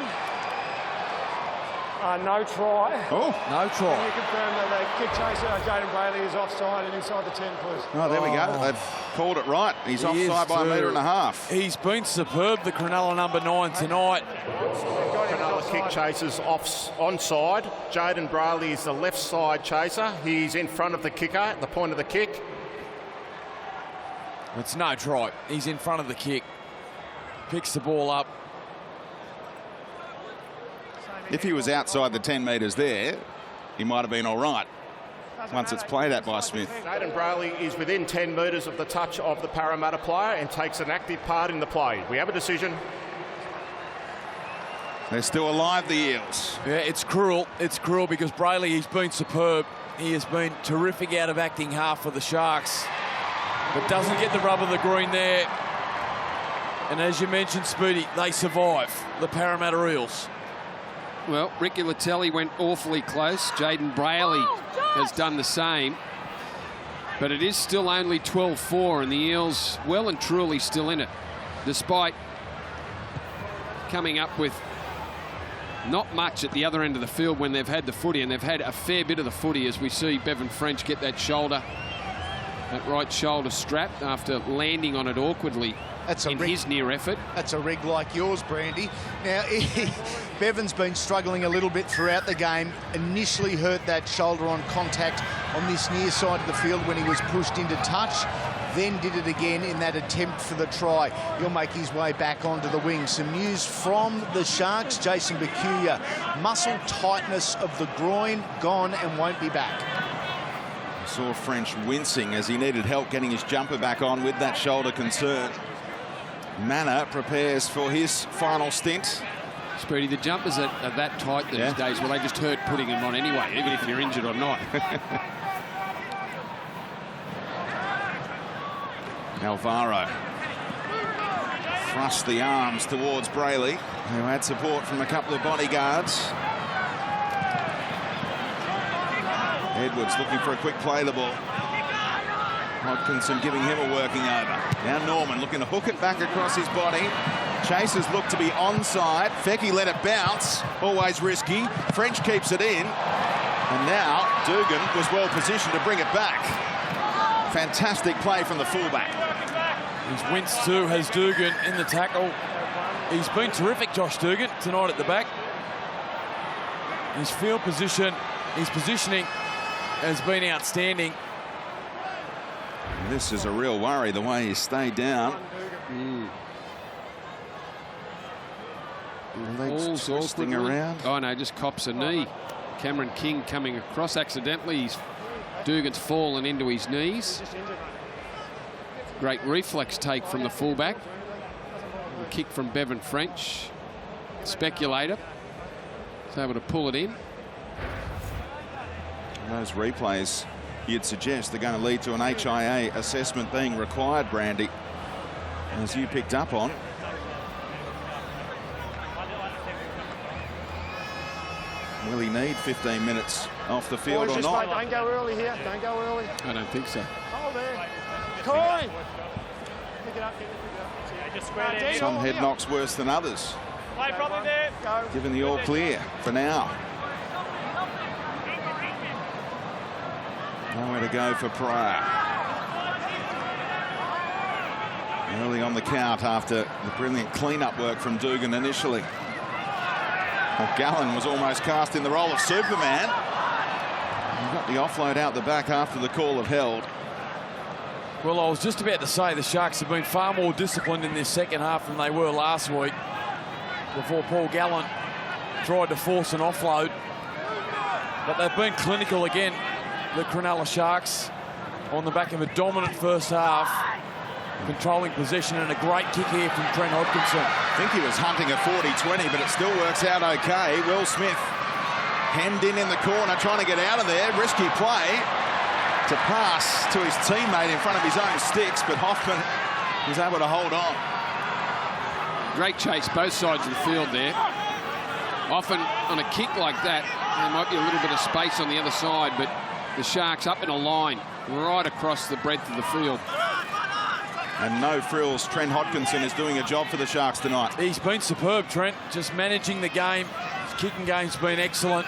No try. Oh, no try. Can you confirm that the kick chaser, Jaden Brayley, is offside and inside the 10, please? Oh, there we go. They've called it right. He's offside by a metre and a half. He's been superb, the Cronulla number 9 tonight. Cronulla kick chasers onside. Jaden Brayley is the left side chaser. He's in front of the kicker at the point of the kick. It's no try. He's in front of the kick. Picks the ball up. If he was outside the 10 metres there, he might have been all right once it's played at by Smith. Jaden Brayley is within 10 metres of the touch of the Parramatta player and takes an active part in the play. We have a decision. They're still alive, the Eels. Yeah, it's cruel. It's cruel because Brayley, he's been superb. He has been terrific out of acting half for the Sharks, but doesn't get the rub of the green there. And as you mentioned, Spoody, they survive, the Parramatta Eels. Well, Ricky Latelli went awfully close. Jaden Brayley has done the same. But it is still only 12-4, and the Eels well and truly still in it, despite coming up with not much at the other end of the field when they've had the footy, and they've had a fair bit of the footy as we see Bevan French get that shoulder, that right shoulder strap after landing on it awkwardly. That's a in rig. His near effort. That's a rig like yours, Brandy. Now, Bevan's been struggling a little bit throughout the game. Initially hurt that shoulder on contact on this near side of the field when he was pushed into touch. Then did it again in that attempt for the try. He'll make his way back onto the wing. Some news from the Sharks. Jason Bakuya, muscle tightness of the groin, gone and won't be back. I saw French wincing as he needed help getting his jumper back on with that shoulder concern. Manor prepares for his final stint. Speedy, the jumpers are that tight these days, well, they just hurt putting them on anyway, even if you're injured or not. Alvaro thrust the arms towards Brayley, who had support from a couple of bodyguards. Edwards looking for a quick play the ball. Hodkinson giving him a working over. Now Norman looking to hook it back across his body. Chasers look to be onside. Fecky let it bounce. Always risky. French keeps it in. And now Dugan was well positioned to bring it back. Fantastic play from the fullback. He's winced too, has Dugan in the tackle. He's been terrific, Josh Dugan, tonight at the back. His field position, his positioning has been outstanding. This is a real worry, the way he stayed down. Legs twisting around. Oh no, just cops a knee. Cameron King coming across accidentally. Dugan's fallen into his knees. Great reflex take from the fullback. A kick from Bevan French. Speculator. He's able to pull it in. And those replays, you'd suggest they're going to lead to an HIA assessment being required, Brandy, as you picked up on. Will he need 15 minutes off the field or not? Don't go early here. Don't go early. I don't think so. Hold there. Coin. Pick it up. Just square it. Some head knocks worse than others. Play probably there. Go. Given the all clear for now. Nowhere to go for Pryor. Early on the count after the brilliant clean-up work from Dugan initially. Well, Gallen was almost cast in the role of Superman. He got the offload out the back after the call of held. Well, I was just about to say the Sharks have been far more disciplined in this second half than they were last week, before Paul Gallen tried to force an offload. But they've been clinical again, the Cronulla Sharks, on the back of a dominant first half, controlling possession, and a great kick here from Trent Hodkinson. I think he was hunting a 40-20, but it still works out okay. Will Smith hemmed in the corner, trying to get out of there. Risky play to pass to his teammate in front of his own sticks, but Hoffman was able to hold on. Great chase both sides of the field there. Often on a kick like that, there might be a little bit of space on the other side, but the Sharks up in a line right across the breadth of the field. And no frills. Trent Hodkinson is doing a job for the Sharks tonight. He's been superb, Trent, just managing the game. His kicking game's been excellent.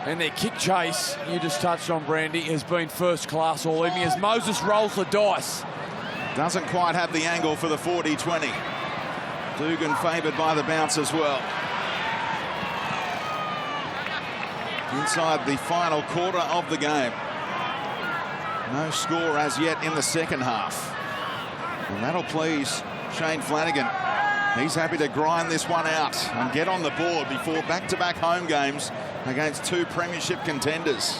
And their kick chase, you just touched on, Brandy, has been first class all evening as Moses rolls the dice. Doesn't quite have the angle for the 40-20. Dugan favoured by the bounce as well. Inside the final quarter of the game. No score as yet in the second half. And that'll please Shane Flanagan. He's happy to grind this one out and get on the board before back-to-back home games against two premiership contenders.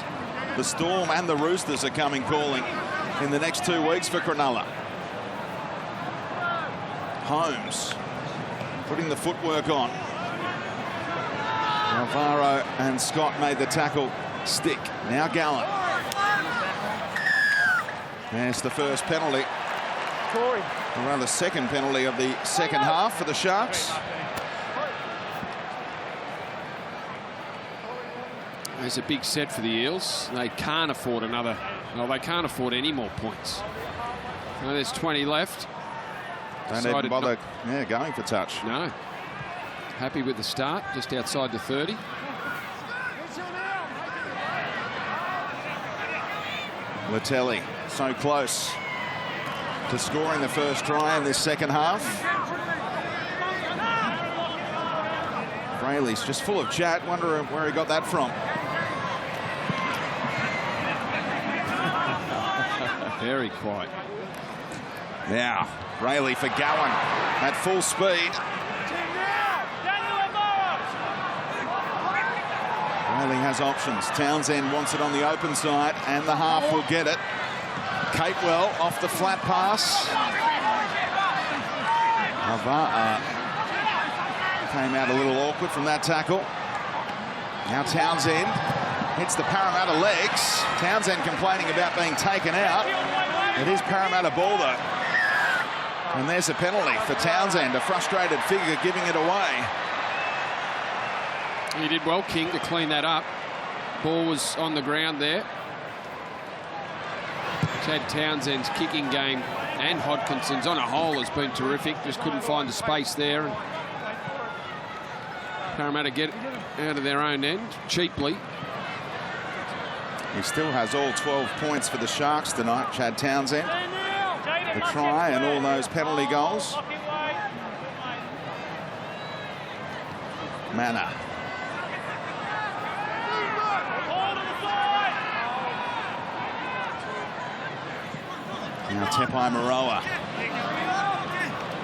The Storm and the Roosters are coming calling in the next 2 weeks for Cronulla. Holmes putting the footwork on. Alvaro and Scott made the tackle stick. Now Gallen. There's the first penalty. Corey. Or rather, second penalty of the second half for the Sharks. There's a big set for the Eels. They can't afford another. Well, they can't afford any more points. Well, there's 20 left. Don't even bother going for touch. No. Happy with the start, just outside the 30. Latelli so close to scoring the first try in this second half. Brayley's just full of chat. Wonder where he got that from. Very quiet. Now, Brayley for Gowan at full speed. Brayley has options. Townsend wants it on the open side, and the half will get it. Capewell off the flat pass. Came out a little awkward from that tackle. Now Townsend hits the Parramatta legs. Townsend complaining about being taken out. It is Parramatta ball though. And there's a penalty for Townsend, a frustrated figure giving it away. He did well, King, to clean that up. Ball was on the ground there. Chad Townsend's kicking game and Hodkinson's on a whole has been terrific. Just couldn't find the space there. And Parramatta get out of their own end cheaply. He still has all 12 points for the Sharks tonight, Chad Townsend. The try and all those penalty goals. Manna. Now Tepai Maroa.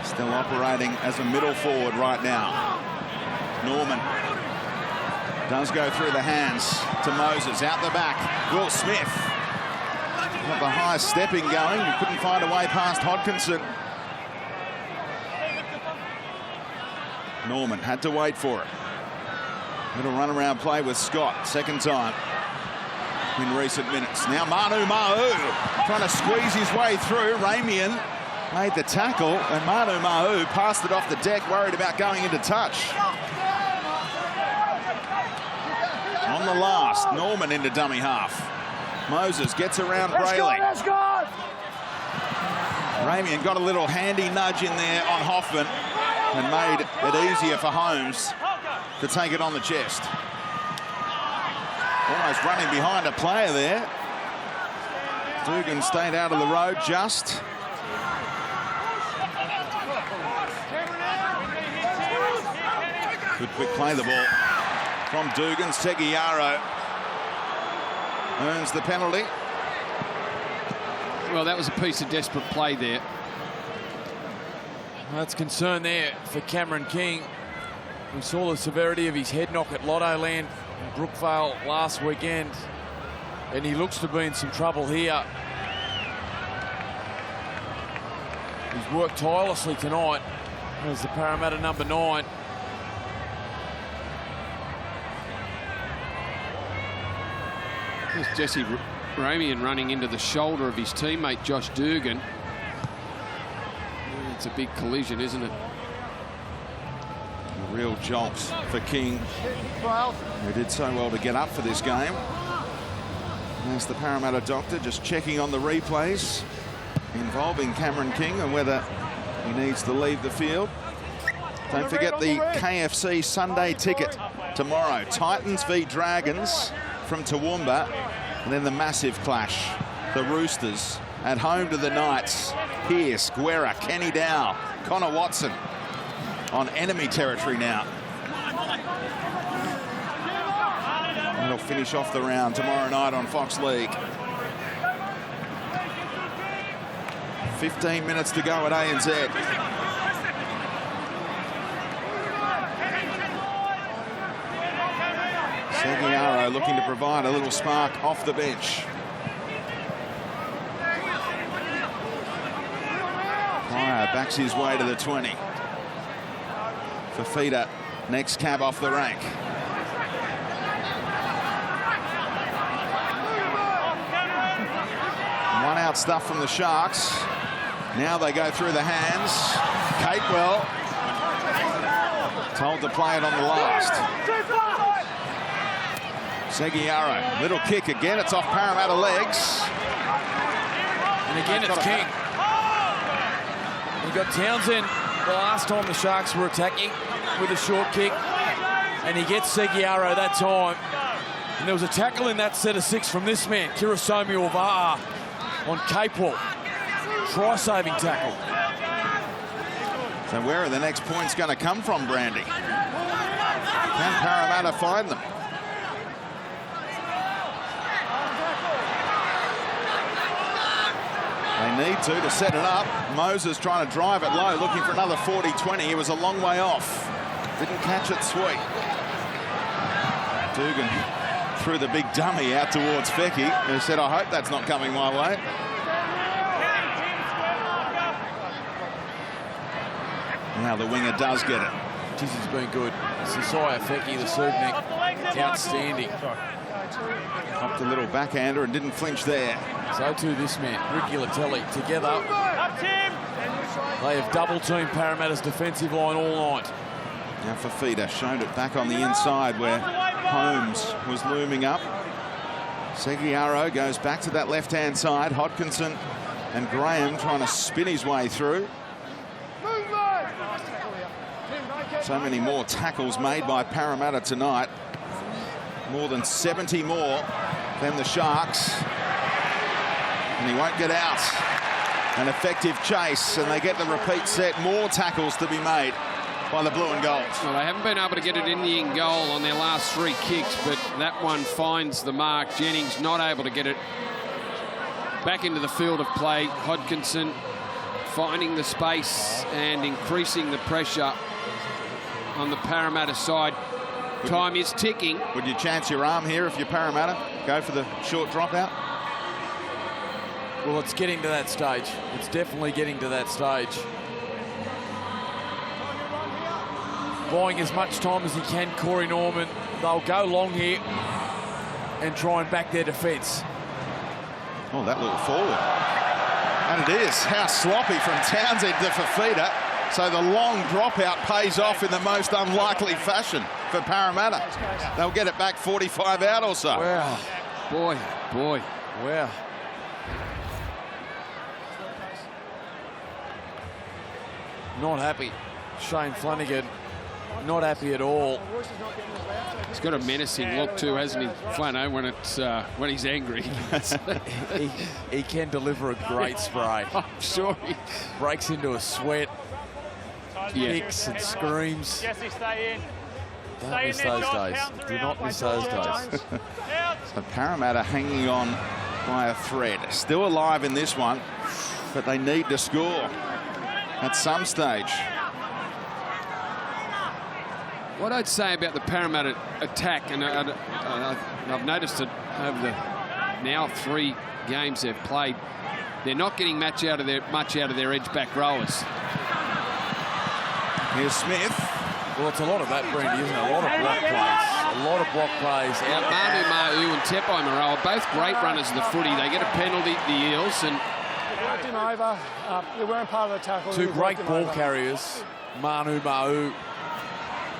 Still operating as a middle forward right now. Norman does go through the hands to Moses. Out the back, Will Smith. Got the highest stepping going. He couldn't find a way past Hodkinson. Norman had to wait for it. Little run-around play with Scott. Second time in recent minutes. Now Manu Ma'u trying to squeeze his way through. Ramian made the tackle, and Manu Ma'u passed it off the deck, worried about going into touch. On the last, Norman into dummy half. Moses gets around Brayley. Ramian got a little handy nudge in there on Hoffman and made it easier for Holmes to take it on the chest. Almost running behind a player there. Dugan stayed out of the road just. Good quick play the ball from Dugan. Seguiaro earns the penalty. Well, that was a piece of desperate play there. That's concern there for Cameron King. We saw the severity of his head knock at Lotto Land in Brookvale last weekend, and he looks to be in some trouble here. He's worked tirelessly tonight as the Parramatta number 9. There's Jesse Ramian running into the shoulder of his teammate Josh Dugan. It's a big collision, isn't it? A real jolt for King, who did so well to get up for this game. There's the Parramatta doctor just checking on the replays involving Cameron King and whether he needs to leave the field. Don't forget the KFC Sunday ticket tomorrow. Titans v Dragons from Toowoomba, and then the massive clash. The Roosters at home to the Knights. Pearce, Guerra, Kenny Dow, Connor Watson on enemy territory now. And they'll finish off the round tomorrow night on Fox League. 15 minutes to go at ANZ. Seguiaro looking to provide a little spark off the bench. Pryor backs his way to the 20. Fafita, next cab off the rank. One out stuff from the Sharks. Now they go through the hands. Capewell told to play it on the last. Seguiaro, little kick again. It's off Parramatta legs. And again, it's King. He got Townsend the last time the Sharks were attacking with a short kick, and he gets Seguiaro that time. And there was a tackle in that set of 6 from this man, Kirisomi Uvaa, on Capewell. Try-saving tackle. So where are the next points going to come from, Brandy? Can Parramatta find them? They need to set it up. Moses trying to drive it low, looking for another 40-20. He was a long way off. Didn't catch it sweet. Dugan threw the big dummy out towards Fecky, who said, I hope that's not coming my way. Now the winger does get it. Jeez, he's been good. Sisai Afeki this evening, outstanding. Popped a little backhander and didn't flinch there. So too this man, Ricky Latelli, together. They have double-teamed Parramatta's defensive line all night. Now Fafita showed it back on the inside where Holmes was looming up. Seguiaro goes back to that left-hand side. Hodkinson and Graham trying to spin his way through. So many more tackles made by Parramatta tonight. More than 70 more than the Sharks. And he won't get out. An effective chase, and they get the repeat set. More tackles to be made by the Blue and Gold. Well, they haven't been able to get it in the in goal on their last 3 kicks, but that one finds the mark. Jennings not able to get it back into the field of play. Hodkinson finding the space and increasing the pressure on the Parramatta side. Time is ticking. Would you chance your arm here if you're Parramatta? Go for the short dropout? Well, it's getting to that stage. It's definitely getting to that stage. Buying as much time as he can, Corey Norman. They'll go long here and try and back their defence. Oh, that little forward. And it is. How sloppy from Townsend to Fafita. So the long dropout pays off in the most unlikely fashion for Parramatta. They'll get it back 45 out or so. Wow. Boy. Wow. Not happy. Shane Flanagan, not happy at all. He's got a menacing look too, hasn't he, Flano, when he's angry. he can deliver a great spray. I'm sure he breaks into a sweat, kicks and screams. Jesse, stay in. Don't miss those days. Do not miss those days. So Parramatta hanging on by a thread. Still alive in this one, but they need to score at some stage. What I'd say about the Parramatta attack, and I've noticed it over the now 3 games they've played, they're not getting much out of their edge back rowers. Here's Smith. Well, it's a lot of that, Brandy, isn't it? A lot of block plays. A lot of block plays. Manu Ma'u and Tepai Moreau are both great runners of the footy. They get a penalty, the Eels, and Worked him over. They weren't part of the tackle. Two great ball carriers, Manu Ma'u.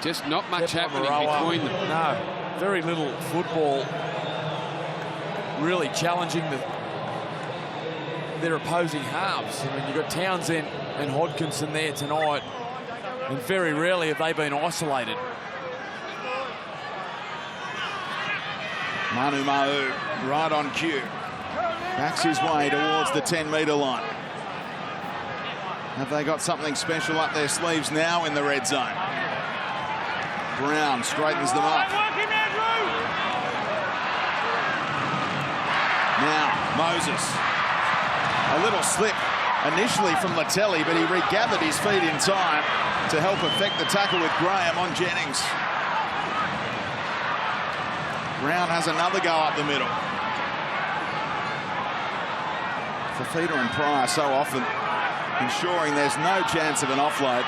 just not much Tepai happening Moreau. between them. No, very little football. Really challenging their opposing halves. I mean, you've got Townsend and Hodkinson there tonight, and very rarely have they been isolated. Manu Ma'u right on cue. Backs his way towards the 10-metre line. Have they got something special up their sleeves now in the red zone? Brown straightens them up. Now, Moses. A little slip initially from Latelli, but he regathered his feet in time to help effect the tackle with Graham on Jennings. Brown has another go up the middle. Fafita and Pryor so often ensuring there's no chance of an offload.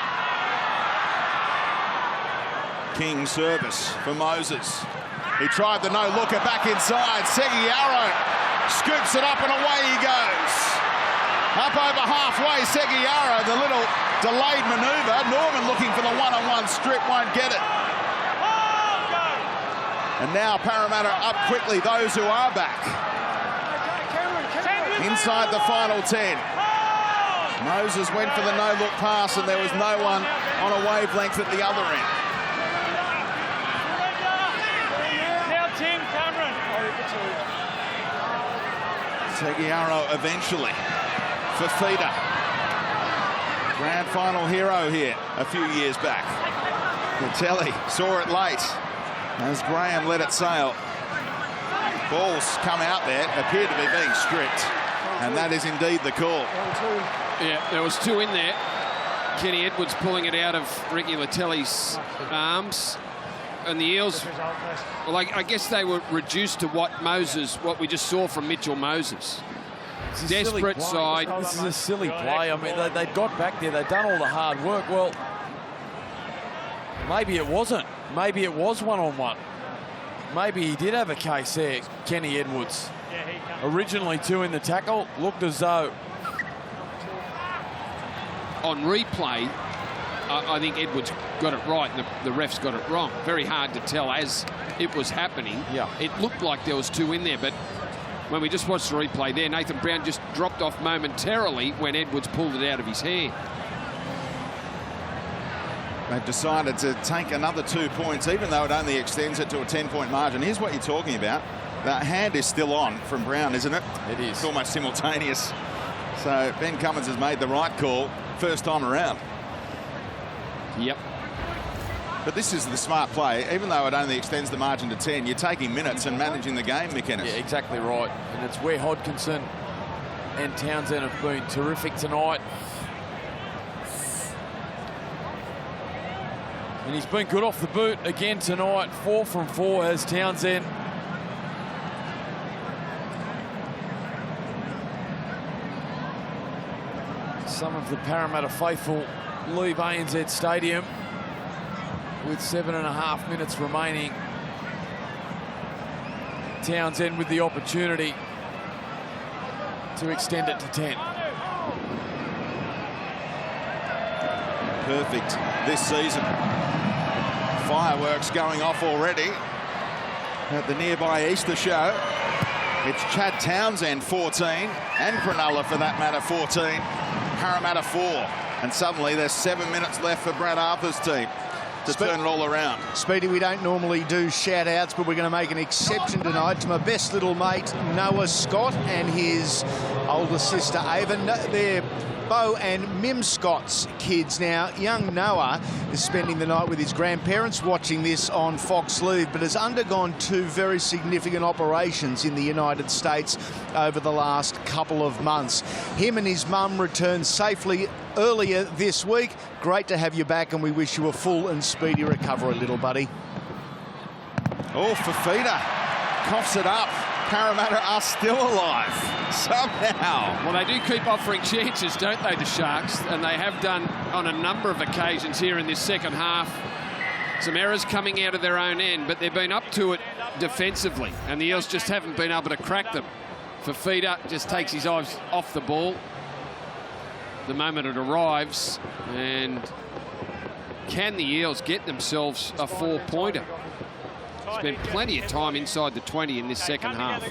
King service for Moses. He tried the no-looker back inside. Seguiaro scoops it up and away he goes. Up over halfway, Seguiaro, the little delayed manoeuvre. Norman looking for the one-on-one strip, won't get it. And now Parramatta up quickly, those who are back. Inside the final 10. Moses went for the no-look pass and there was no one on a wavelength at the other end. Now Tim Cameron. Seguiaro eventually. Fafita. Grand final hero here a few years back. Latelli saw it late as Graham let it sail. Balls come out there, appear to be being stripped, and that is indeed the call. Yeah, there was 2 in there. Kenny Edwards pulling it out of Ricky Latelli's arms. And the Eels, well, I guess they were reduced to what we just saw from Mitchell Moses. It's a silly Desperate play. side. This is a silly play. I mean, they got back there. They'd done all the hard work. Well, maybe it wasn't. Maybe it was one-on-one. Maybe he did have a case there, Kenny Edwards. Originally 2 in the tackle. Looked as though... On replay, I think Edwards got it right and the refs got it wrong. Very hard to tell as it was happening. Yeah. It looked like there was 2 in there, but when we just watched the replay there, Nathan Brown just dropped off momentarily when Edwards pulled it out of his hand. They've decided to take another 2 points, even though it only extends it to a 10-point margin. Here's what you're talking about. That hand is still on from Brown, isn't it? It is. It's almost simultaneous. So Ben Cummins has made the right call first time around. Yep. But this is the smart play. Even though it only extends the margin to 10, you're taking minutes and managing the game, McInnes. Yeah, exactly right. And it's where Hodkinson and Townsend have been terrific tonight. And he's been good off the boot again tonight. 4 from 4 has Townsend. Some of the Parramatta faithful leave ANZ Stadium with 7.5 minutes remaining. Townsend with the opportunity to extend it to 10. Perfect this season. Fireworks going off already at the nearby Easter show. It's Chad Townsend 14 and Cronulla for that matter 14. Parramatta 4, and suddenly there's 7 minutes left for Brad Arthur's team to turn it all around. Speedy, we don't normally do shout-outs, but we're going to make an exception tonight to my best little mate, Noah Scott, and his older sister, Ava. They're Bo and Mim Scott's kids. Now, young Noah is spending the night with his grandparents watching this on Fox Leave, but has undergone 2 very significant operations in the United States over the last couple of months. Him and his mum returned safely earlier this week. Great to have you back, and we wish you a full and speedy recovery, little buddy. Oh, Fafita coughs it up. Parramatta are still alive somehow. Well, they do keep offering chances, don't they, the Sharks? And they have done on a number of occasions here in this second half. Some errors coming out of their own end, but they've been up to it defensively, and the Eels just haven't been able to crack them. Fafita just takes his eyes off the ball the moment it arrives, and can the Eels get themselves a 4-pointer? Spent plenty of time inside the 20 in this second half.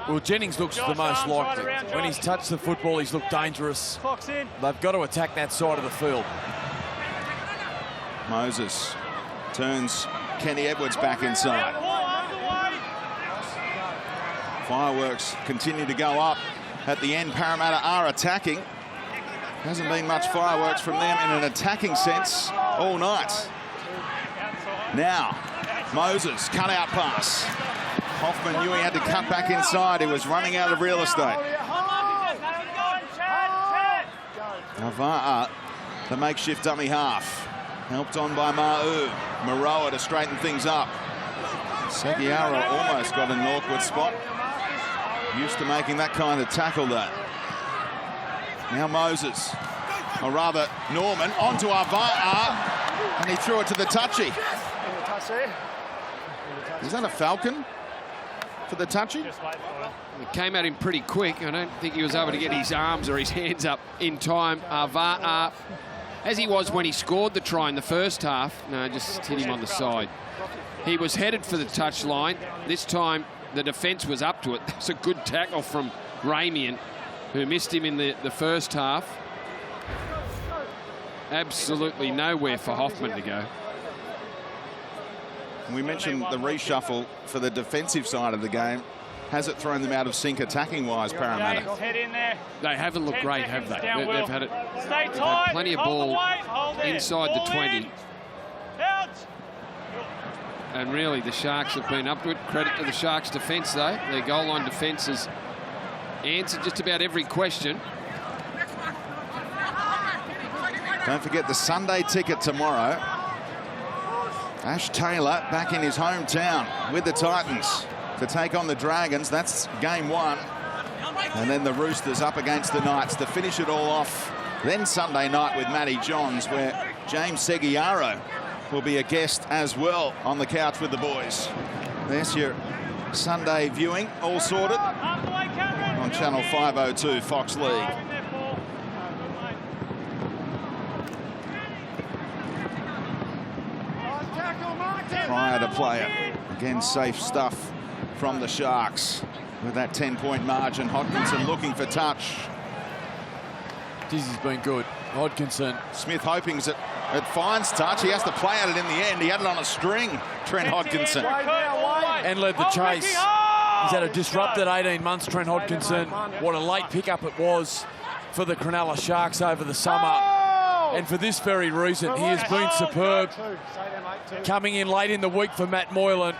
Well, Jennings looks the most likely. When he's touched the football, he's looked dangerous. They've got to attack that side of the field. Moses turns Kenny Edwards back inside. Fireworks continue to go up. At the end, Parramatta are attacking. Hasn't been much fireworks from them in an attacking sense all night. Now, Moses, cut-out pass. Hoffman knew he had to cut back inside. He was running out of real estate. Nava'a, the makeshift dummy half. Helped on by Ma'u. Maroa to straighten things up. Seguiaro almost got in an awkward spot. Used to making that kind of tackle though. Now Moses, or rather Norman, onto Ava'a, and he threw it to the touchy. Is that a Falcon for the touchy? It came at him pretty quick. I don't think he was able to get his arms or his hands up in time. Ava'a, as he was when he scored the try in the first half, no, just hit him on the side. He was headed for the touchline. This time the defence was up to it. That's a good tackle from Ramian, who missed him in the first half. Absolutely nowhere for Hoffman to go. We mentioned the reshuffle for the defensive side of the game. Has it thrown them out of sync attacking-wise, Parramatta? Head in there. They haven't looked great, have they? They've had it. Stay They've tight. had plenty of ball inside the 20. Out. And really, the Sharks have been up to it. Credit to the Sharks' defence, though. Their goal line defence has answered just about every question. Don't forget the Sunday ticket tomorrow. Ash Taylor back in his hometown with the Titans to take on the Dragons. That's game 1. And then the Roosters up against the Knights to finish it all off. Then Sunday night with Matty Johns, where James Seguiaro will be a guest as well on the couch with the boys. There's your Sunday viewing, all sorted on Channel 502 Fox League. Prior to play it. Again, safe stuff from the Sharks with that 10-point margin. Hodkinson looking for touch. This has been good. Hodkinson. Smith hoping it finds touch. He has to play at it in the end. He had it on a string, Trent Hodkinson. And led the chase. He's had a disrupted 18 months, Trent Hodkinson. What a late pickup it was for the Cronulla Sharks over the summer. And for this very reason, he has been superb. Coming in late in the week for Matt Moylan.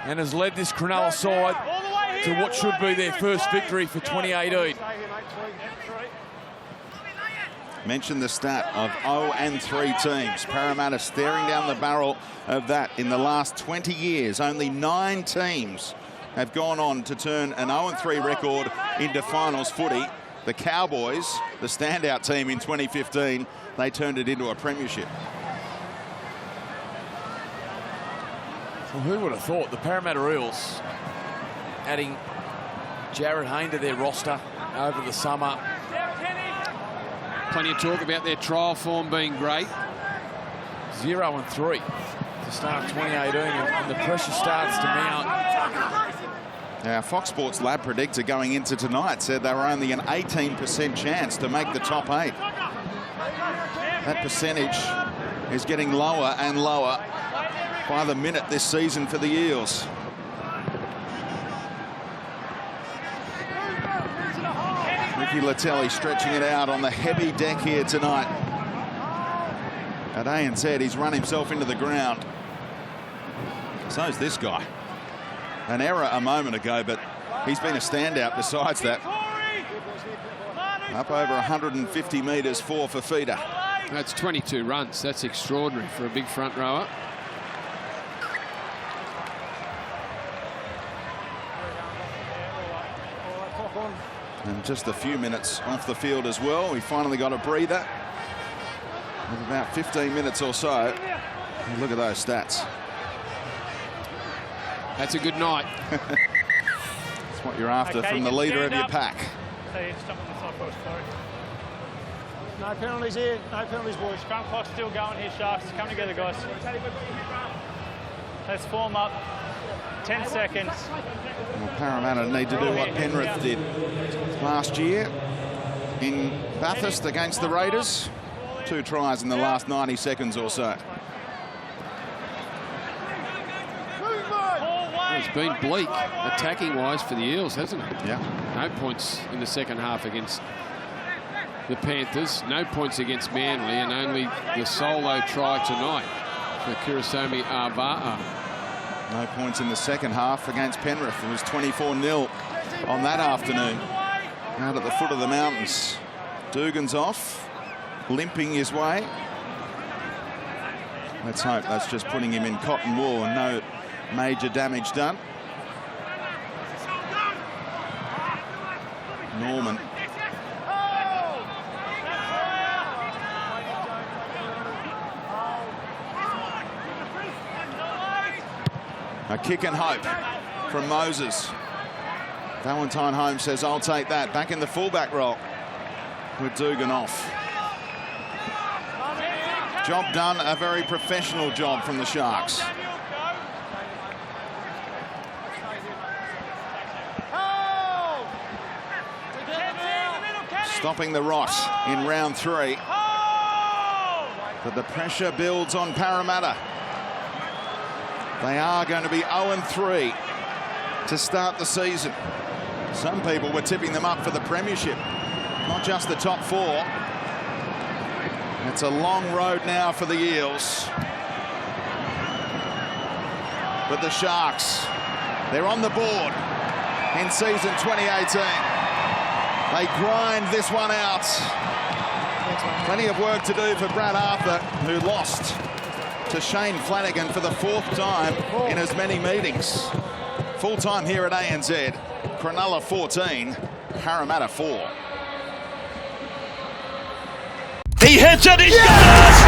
And has led this Cronulla side to what should be their first victory for 2018. Mentioned the stat of 0-3 teams. Parramatta staring down the barrel of that in the last 20 years. Only 9 teams have gone on to turn an 0-3 record into finals footy. The Cowboys, the standout team in 2015, they turned it into a premiership. Well, who would have thought the Parramatta Eels adding Jared Hayne to their roster over the summer. Plenty of talk about their trial form being great. 0-3 to start 2018, and the pressure starts to mount. Now, Fox Sports lab predictor going into tonight said they were only an 18% chance to make the top 8. That percentage is getting lower and lower by the minute this season for the Eels. Ricky Latelli stretching it out on the heavy deck here tonight. At ANZ, he's run himself into the ground. So's this guy. An error a moment ago, but he's been a standout besides that. Up over 150 metres, 4 for feeder. That's 22 runs. That's extraordinary for a big front rower. And just a few minutes off the field as well. We finally got a breather. With about 15 minutes or so. And look at those stats. That's a good night. That's what you're after from the leader of your pack. No penalties here. No penalties, boys. Scrum clock's still going here, Sharks. Come together, guys. Let's form up. 10 seconds. Well, Parramatta need to do what Penrith did last year in Bathurst against the Raiders. 2 tries in the last 90 seconds or so. It's been bleak attacking-wise for the Eels, hasn't it? Yeah. No points in the second half against the Panthers. No points against Manly, and only the solo try tonight for Kirisomi Arva'a. No points in the second half against Penrith. It was 24-0 on that afternoon. Out at the foot of the mountains. Dugan's off, limping his way. Let's hope that's just putting him in cotton wool and no major damage done. Norman. A kick and hope from Moses. Valentine Holmes says, I'll take that. Back in the fullback role with Dugan off. Job done, a very professional job from the Sharks. Stopping the rot in round 3. But the pressure builds on Parramatta. They are going to be 0-3 to start the season. Some people were tipping them up for the premiership, not just the top 4. It's a long road now for the Eels. But the Sharks, they're on the board in season 2018. They grind this one out. Plenty of work to do for Brad Arthur, who lost to Shane Flanagan for the 4th time in as many meetings. Full time here at ANZ. Cronulla 14, Parramatta 4. He hits it, he's got it!